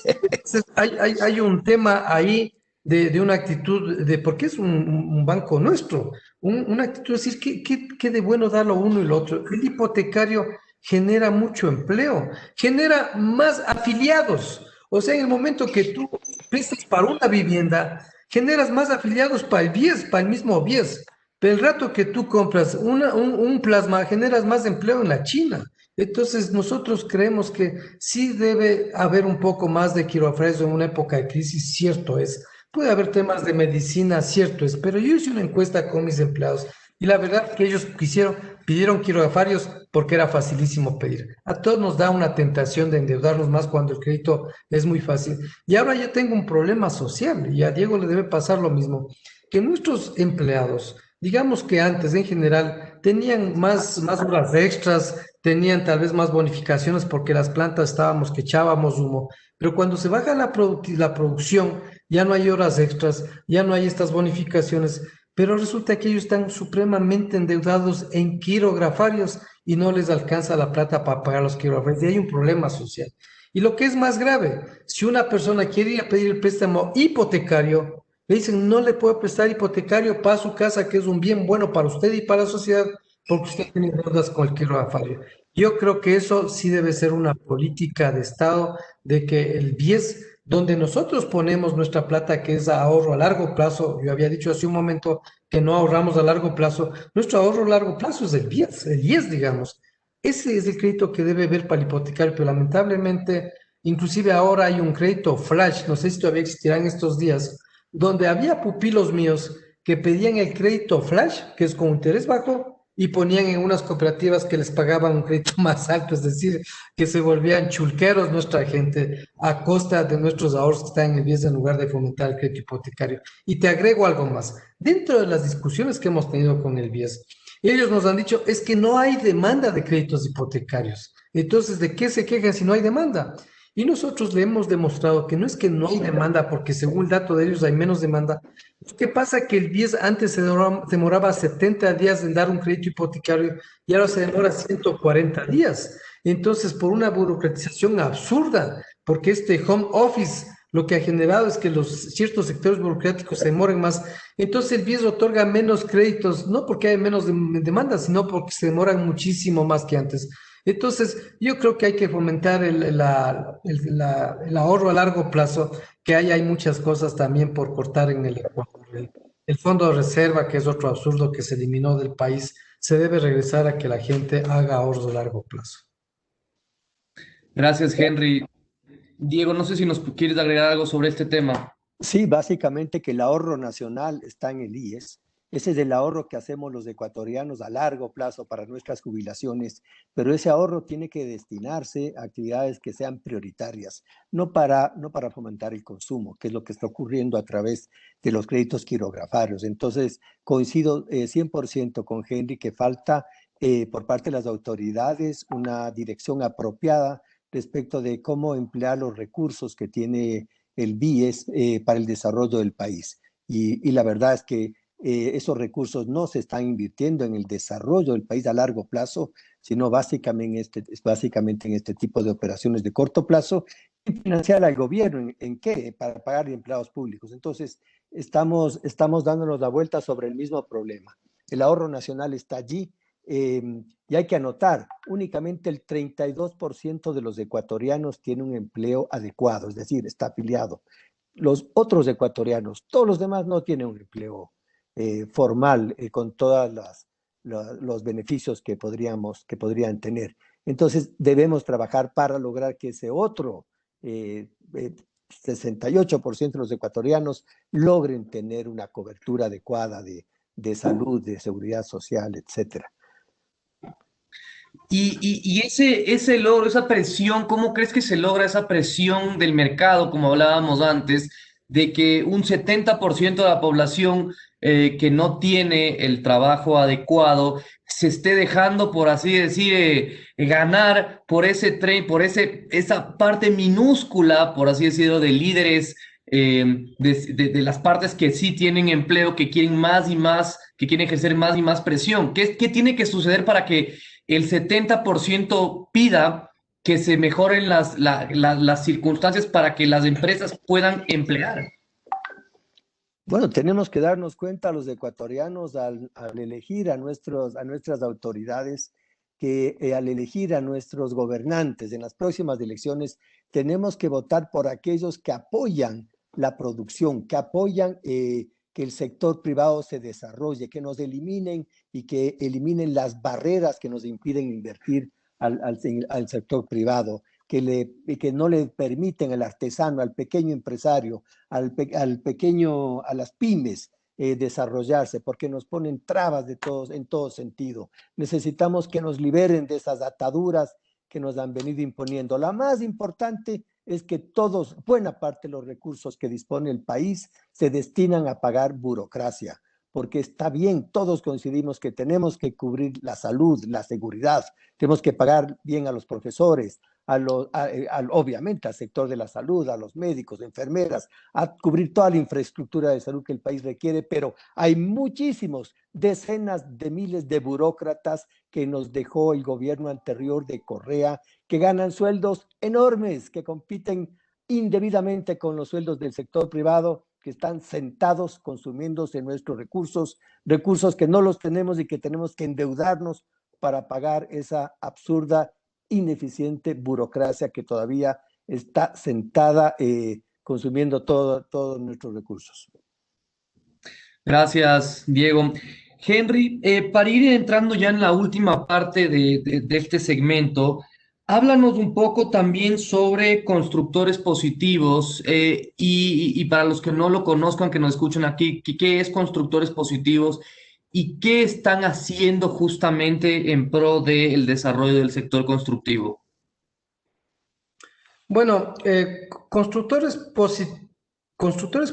Entonces, hay un tema ahí de una actitud porque es un banco nuestro, una actitud de decir ¿qué de bueno da lo uno y lo otro. El hipotecario genera mucho empleo, genera más afiliados. O sea, en el momento que tú prestas para una vivienda, generas más afiliados para el BIES, para el mismo BIES. Pero el rato que tú compras un plasma, generas más empleo en la China. Entonces, nosotros creemos que sí debe haber un poco más de quirófanos en una época de crisis, cierto es. Puede haber temas de medicina, cierto es, pero yo hice una encuesta con mis empleados y la verdad que ellos pidieron quirografarios porque era facilísimo pedir. A todos nos da una tentación de endeudarnos más cuando el crédito es muy fácil. Y ahora yo tengo un problema social y a Diego le debe pasar lo mismo, que nuestros empleados, digamos que antes en general tenían más horas extras, tenían tal vez más bonificaciones porque las plantas estábamos que echábamos humo, pero cuando se baja la producción, ya no hay horas extras, ya no hay estas bonificaciones, pero resulta que ellos están supremamente endeudados en quirografarios y no les alcanza la plata para pagar los quirografarios. Y hay un problema social. Y lo que es más grave, si una persona quiere ir a pedir el préstamo hipotecario, le dicen no le puedo prestar hipotecario para su casa, que es un bien bueno para usted y para la sociedad, porque usted tiene deudas con el quirogafario. Yo creo que eso sí debe ser una política de Estado, de que el 10, donde nosotros ponemos nuestra plata, que es ahorro a largo plazo, yo había dicho hace un momento que no ahorramos a largo plazo, nuestro ahorro a largo plazo es el 10, digamos. Ese es el crédito que debe ver para el hipotecario, pero lamentablemente, inclusive ahora hay un crédito flash, no sé si todavía existirá en estos días, donde había pupilos míos que pedían el crédito flash, que es con interés bajo, y ponían en unas cooperativas que les pagaban un crédito más alto, es decir, que se volvían chulqueros nuestra gente a costa de nuestros ahorros que están en el BIES en lugar de fomentar el crédito hipotecario. Y te agrego algo más. Dentro de las discusiones que hemos tenido con el BIES, ellos nos han dicho, es que no hay demanda de créditos hipotecarios. Entonces, ¿de qué se quejan si no hay demanda? Y nosotros le hemos demostrado que no es que no hay demanda, porque según el dato de ellos hay menos demanda. ¿Qué pasa? Que el BIES antes se demoraba 70 días en dar un crédito hipotecario y ahora se demora 140 días. Entonces, por una burocratización absurda, porque este home office lo que ha generado es que ciertos sectores burocráticos se demoren más. Entonces, el BIES otorga menos créditos, no porque hay menos demanda, sino porque se demoran muchísimo más que antes. Entonces, yo creo que hay que fomentar el ahorro a largo plazo, que hay muchas cosas también por cortar en el Ecuador. El fondo de reserva, que es otro absurdo que se eliminó del país, se debe regresar a que la gente haga ahorros a largo plazo. Gracias, Henry. Diego, no sé si nos quieres agregar algo sobre este tema. Sí, básicamente que el ahorro nacional está en el IES. Ese es el ahorro que hacemos los ecuatorianos a largo plazo para nuestras jubilaciones, pero ese ahorro tiene que destinarse a actividades que sean prioritarias, no para fomentar el consumo, que es lo que está ocurriendo a través de los créditos quirografarios. Entonces, coincido 100% con Henry que falta por parte de las autoridades una dirección apropiada respecto de cómo emplear los recursos que tiene el BIES para el desarrollo del país. Y la verdad es que esos recursos no se están invirtiendo en el desarrollo del país a largo plazo, sino básicamente en este tipo de operaciones de corto plazo y financiar al gobierno. ¿En qué? Para pagar empleados públicos. Entonces, estamos dándonos la vuelta sobre el mismo problema. El ahorro nacional está allí. Y hay que anotar, únicamente el 32% de los ecuatorianos tiene un empleo adecuado, es decir, está afiliado. Los otros ecuatorianos, todos los demás no tienen un empleo formal con todos los beneficios que podrían tener. Entonces, debemos trabajar para lograr que ese otro 68% de los ecuatorianos logren tener una cobertura adecuada de salud, de seguridad social, etcétera. Y ese logro, esa presión, ¿cómo crees que se logra esa presión del mercado, como hablábamos antes, de que un 70% de la población que no tiene el trabajo adecuado se esté dejando, por así decir, ganar por esa parte minúscula, por así decirlo, de líderes de las partes que sí tienen empleo, que quieren más y más, que quieren ejercer más y más presión? ¿Qué tiene que suceder para que el 70% pida que se mejoren las circunstancias para que las empresas puedan emplear? Bueno, tenemos que darnos cuenta los ecuatorianos al elegir a nuestras autoridades, que al elegir a nuestros gobernantes en las próximas elecciones, tenemos que votar por aquellos que apoyan la producción, que apoyan que el sector privado se desarrolle, que nos eliminen y que eliminen las barreras que nos impiden invertir al sector privado, que no le permiten al artesano, al pequeño empresario, a las pymes desarrollarse, porque nos ponen trabas en todo sentido. Necesitamos que nos liberen de esas ataduras que nos han venido imponiendo. La más importante es que buena parte de los recursos que dispone el país se destinan a pagar burocracia, porque está bien, todos coincidimos que tenemos que cubrir la salud, la seguridad, tenemos que pagar bien a los profesores, obviamente al sector de la salud, a los médicos, enfermeras, a cubrir toda la infraestructura de salud que el país requiere, pero hay muchísimos, decenas de miles de burócratas que nos dejó el gobierno anterior de Correa, que ganan sueldos enormes, que compiten indebidamente con los sueldos del sector privado, que están sentados consumiéndose nuestros recursos, recursos que no los tenemos y que tenemos que endeudarnos para pagar esa absurda, ineficiente burocracia que todavía está sentada consumiendo todos nuestros recursos. Gracias, Diego. Henry, para ir entrando ya en la última parte de este segmento, háblanos un poco también sobre constructores positivos y para los que no lo conozcan, que nos escuchan aquí, ¿qué es constructores positivos y qué están haciendo justamente en pro del desarrollo del sector constructivo? Bueno, constructores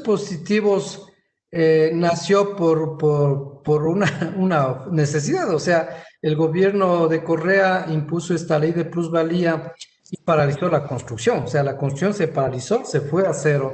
positivos nació por una necesidad. O sea, el gobierno de Correa impuso esta ley de plusvalía y paralizó la construcción. O sea, la construcción se paralizó, se fue a cero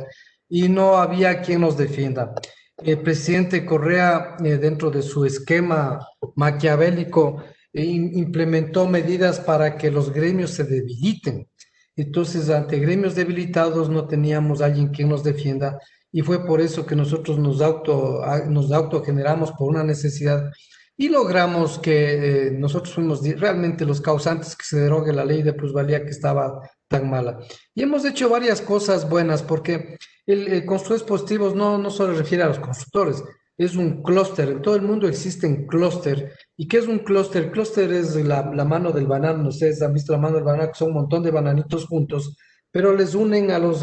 y no había quien nos defienda. El presidente Correa, dentro de su esquema maquiavélico, implementó medidas para que los gremios se debiliten. Entonces, ante gremios debilitados no teníamos alguien quien nos defienda y fue por eso que nosotros nos autogeneramos por una necesidad y logramos que nosotros fuimos realmente los causantes que se derogue la ley de plusvalía que estaba tan mala. Y hemos hecho varias cosas buenas porque el constructores positivos no solo refiere a los constructores, es un clúster. En todo el mundo existen clúster. ¿Y qué es un clúster? Clúster es la mano del banano. Ustedes han visto la mano del banano, que son un montón de bananitos juntos, pero les unen a los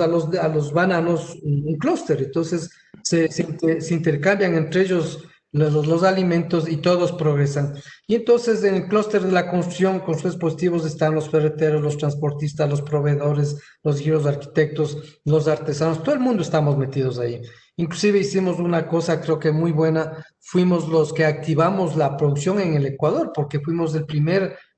bananos un clúster. Entonces se intercambian entre ellos los alimentos y todos progresan. Y entonces en el clúster de la construcción, con sus dispositivos están los ferreteros, los transportistas, los proveedores, los ingenieros arquitectos, los artesanos, todo el mundo estamos metidos ahí. Inclusive hicimos una cosa creo que muy buena, fuimos los que activamos la producción en el Ecuador, porque fuimos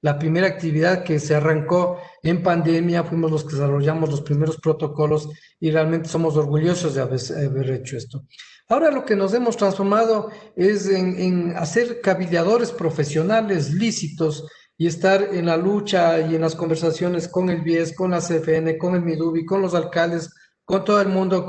la primera actividad que se arrancó en pandemia, fuimos los que desarrollamos los primeros protocolos y realmente somos orgullosos de haber hecho esto. Ahora lo que nos hemos transformado es en hacer cabildeadores profesionales lícitos y estar en la lucha y en las conversaciones con el BIES, con la CFN, con el MIDUBI, con los alcaldes, con todo el mundo,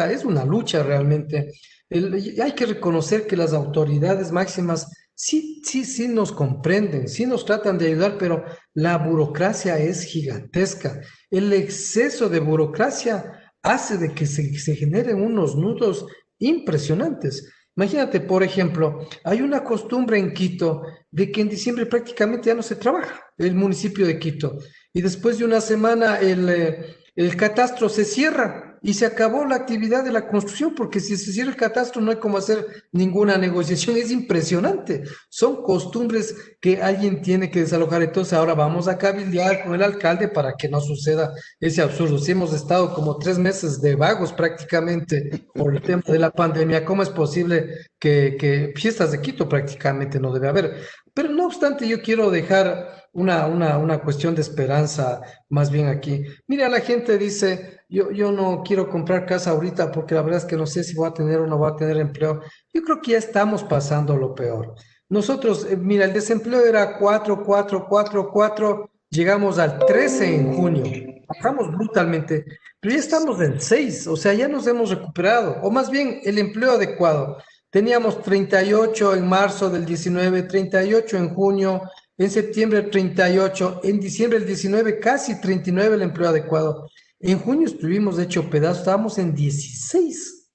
es una lucha realmente. Hay que reconocer que las autoridades máximas sí nos comprenden, sí nos tratan de ayudar, pero la burocracia es gigantesca. El exceso de burocracia hace de que se generen unos nudos impresionantes. Imagínate, por ejemplo, hay una costumbre en Quito de que en diciembre prácticamente ya no se trabaja, el municipio de Quito, y después de una semana el catastro se cierra y se acabó la actividad de la construcción, porque si se cierra el catastro no hay cómo hacer ninguna negociación. Es impresionante. Son costumbres que alguien tiene que desalojar. Entonces ahora vamos a cabildear con el alcalde para que no suceda ese absurdo. Si hemos estado como 3 meses de vagos prácticamente por el tema de la pandemia, ¿cómo es posible que fiestas de Quito prácticamente no debe haber? Pero no obstante, yo quiero dejar una cuestión de esperanza más bien aquí. Mira, la gente dice, yo no quiero comprar casa ahorita porque la verdad es que no sé si voy a tener o no voy a tener empleo. Yo creo que ya estamos pasando lo peor. Nosotros, mira, el desempleo era 4, 4, 4, 4, llegamos al 13 en junio, bajamos brutalmente, pero ya estamos en 6, o sea, ya nos hemos recuperado, o más bien el empleo adecuado. Teníamos 38 en marzo del 19, 38 en junio, en septiembre 38, en diciembre del 19 casi 39 el empleo adecuado. En junio estuvimos hecho pedazos, estábamos en 16,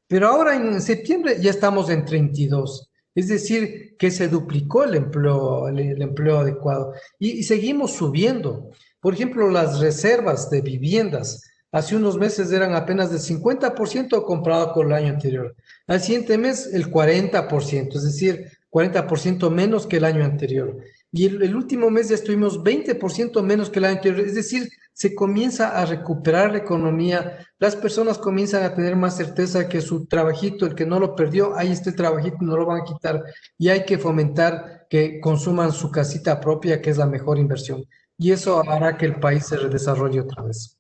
pero ahora en septiembre ya estamos en 32. Es decir, que se duplicó el empleo adecuado y seguimos subiendo. Por ejemplo, las reservas de viviendas hace unos meses eran apenas del 50% comparado con el año anterior. Al siguiente mes, el 40%, es decir, 40% menos que el año anterior. Y el último mes ya estuvimos 20% menos que el año anterior. Es decir, se comienza a recuperar la economía. Las personas comienzan a tener más certeza que su trabajito, el que no lo perdió, ahí está el trabajito, no lo van a quitar. Y hay que fomentar que consuman su casita propia, que es la mejor inversión. y eso hará que el país se desarrolle otra vez.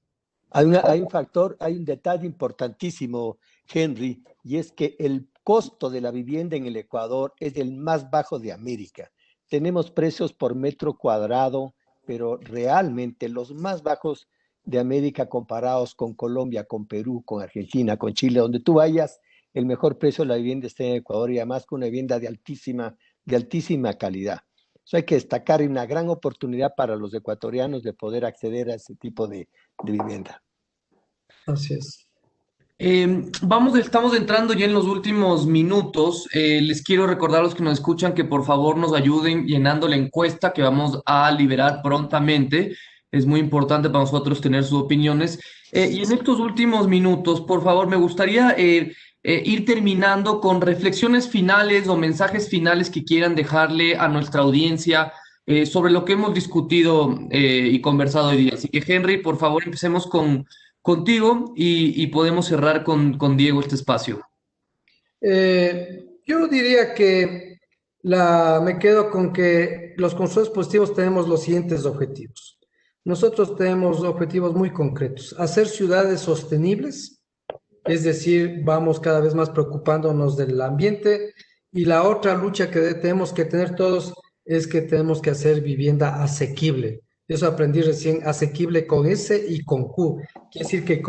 Hay un factor, hay un detalle importantísimo, Henry, y es que el costo de la vivienda en el Ecuador es el más bajo de América. Tenemos precios por metro cuadrado, pero realmente los más bajos de América comparados con Colombia, con Perú, con Argentina, con Chile, donde tú vayas, el mejor precio de la vivienda está en Ecuador y además con una vivienda de altísima calidad. Eso hay que destacar y una gran oportunidad para los ecuatorianos de poder acceder a ese tipo de vivienda. Así es. Estamos entrando ya en los últimos minutos. Les quiero recordar a los que nos escuchan que por favor nos ayuden llenando la encuesta que vamos a liberar prontamente. Es muy importante para nosotros tener sus opiniones. Y en estos últimos minutos, por favor, me gustaría ir terminando con reflexiones finales o mensajes finales que quieran dejarle a nuestra audiencia sobre lo que hemos discutido y conversado hoy día. Así que, Henry, por favor, empecemos contigo y podemos cerrar con Diego este espacio. Yo diría que me quedo con que los consultores positivos tenemos los siguientes objetivos. Nosotros tenemos objetivos muy concretos: hacer ciudades sostenibles, es decir, vamos cada vez más preocupándonos del ambiente, y la otra lucha que tenemos que tener todos es que tenemos que hacer vivienda asequible. Eso aprendí recién, asequible con S y con Q, quiere decir que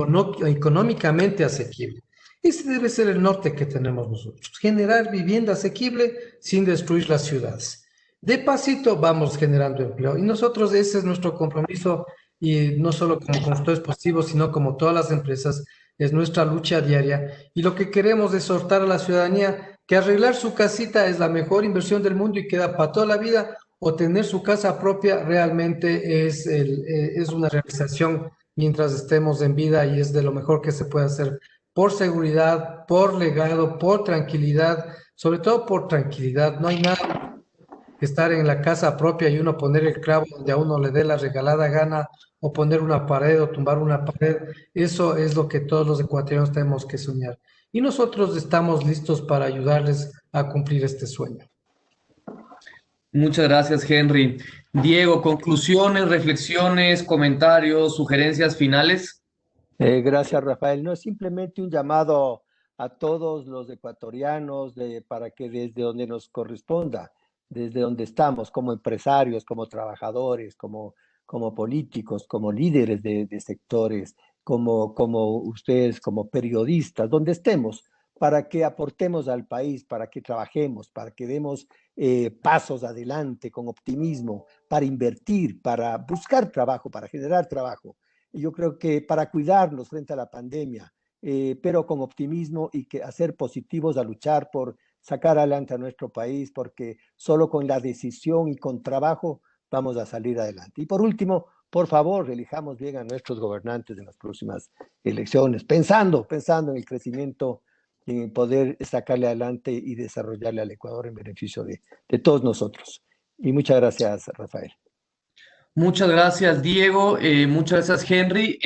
económicamente asequible. Ese debe ser el norte que tenemos nosotros: generar vivienda asequible sin destruir las ciudades. De pasito vamos generando empleo, y nosotros ese es nuestro compromiso, y no solo como consultores positivos, sino como todas las empresas, es nuestra lucha diaria, y lo que queremos es exhortar a la ciudadanía que arreglar su casita es la mejor inversión del mundo y queda para toda la vida, o tener su casa propia realmente es una realización mientras estemos en vida, y es de lo mejor que se puede hacer por seguridad, por legado, por tranquilidad, sobre todo por tranquilidad. No hay nada que estar en la casa propia y uno poner el clavo donde a uno le dé la regalada gana, o poner una pared o tumbar una pared. Eso es lo que todos los ecuatorianos tenemos que soñar. Y nosotros estamos listos para ayudarles a cumplir este sueño. Muchas gracias, Henry. Diego, conclusiones, reflexiones, comentarios, sugerencias finales. Gracias, Rafael. No, es simplemente un llamado a todos los ecuatorianos para que desde donde nos corresponda, desde donde estamos, como empresarios, como trabajadores, como políticos, como líderes de sectores, como ustedes, como periodistas, donde estemos, para que aportemos al país, para que trabajemos, para que demos pasos adelante con optimismo, para invertir, para buscar trabajo, para generar trabajo. Y yo creo que para cuidarnos frente a la pandemia, pero con optimismo, y que hacer positivos a luchar por sacar adelante a nuestro país, porque solo con la decisión y con trabajo vamos a salir adelante. Y por último, por favor, elijamos bien a nuestros gobernantes en las próximas elecciones, pensando en el crecimiento y en poder sacarle adelante y desarrollarle al Ecuador en beneficio de todos nosotros. Y muchas gracias, Rafael. Muchas gracias, Diego. Muchas gracias, Henry.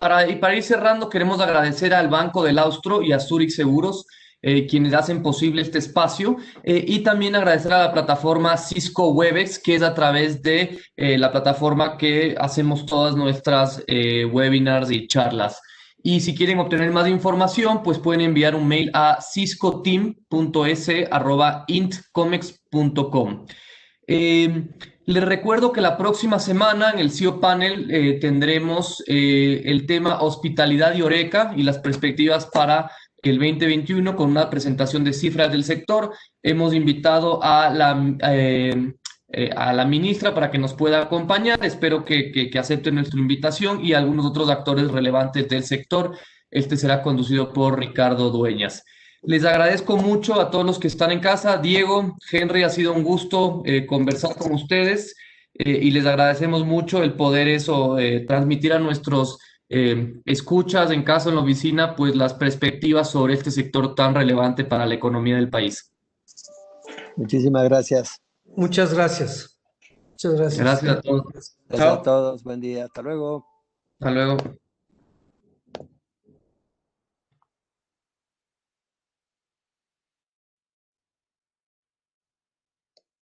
Para ir cerrando, queremos agradecer al Banco del Austro y a Zurich Seguros, quienes hacen posible este espacio, y también agradecer a la plataforma Cisco Webex, que es a través de la plataforma que hacemos todas nuestras webinars y charlas. Y si quieren obtener más información, pues pueden enviar un mail a ciscoteam.s@intcomex.com. Les recuerdo que la próxima semana en el CEO Panel tendremos el tema Hospitalidad y Horeca y las perspectivas para el 2021, con una presentación de cifras del sector. Hemos invitado a la ministra para que nos pueda acompañar. Espero que acepten nuestra invitación, y algunos otros actores relevantes del sector. Este será conducido por Ricardo Dueñas. Les agradezco mucho a todos los que están en casa. Diego, Henry, ha sido un gusto conversar con ustedes, y les agradecemos mucho el poder transmitir a nuestros escuchas en casa, en la oficina, pues las perspectivas sobre este sector tan relevante para la economía del país. Muchísimas gracias. Muchas gracias. Muchas gracias. Gracias a todos. Gracias Chao. a todos. Buen día. Hasta luego. Hasta luego.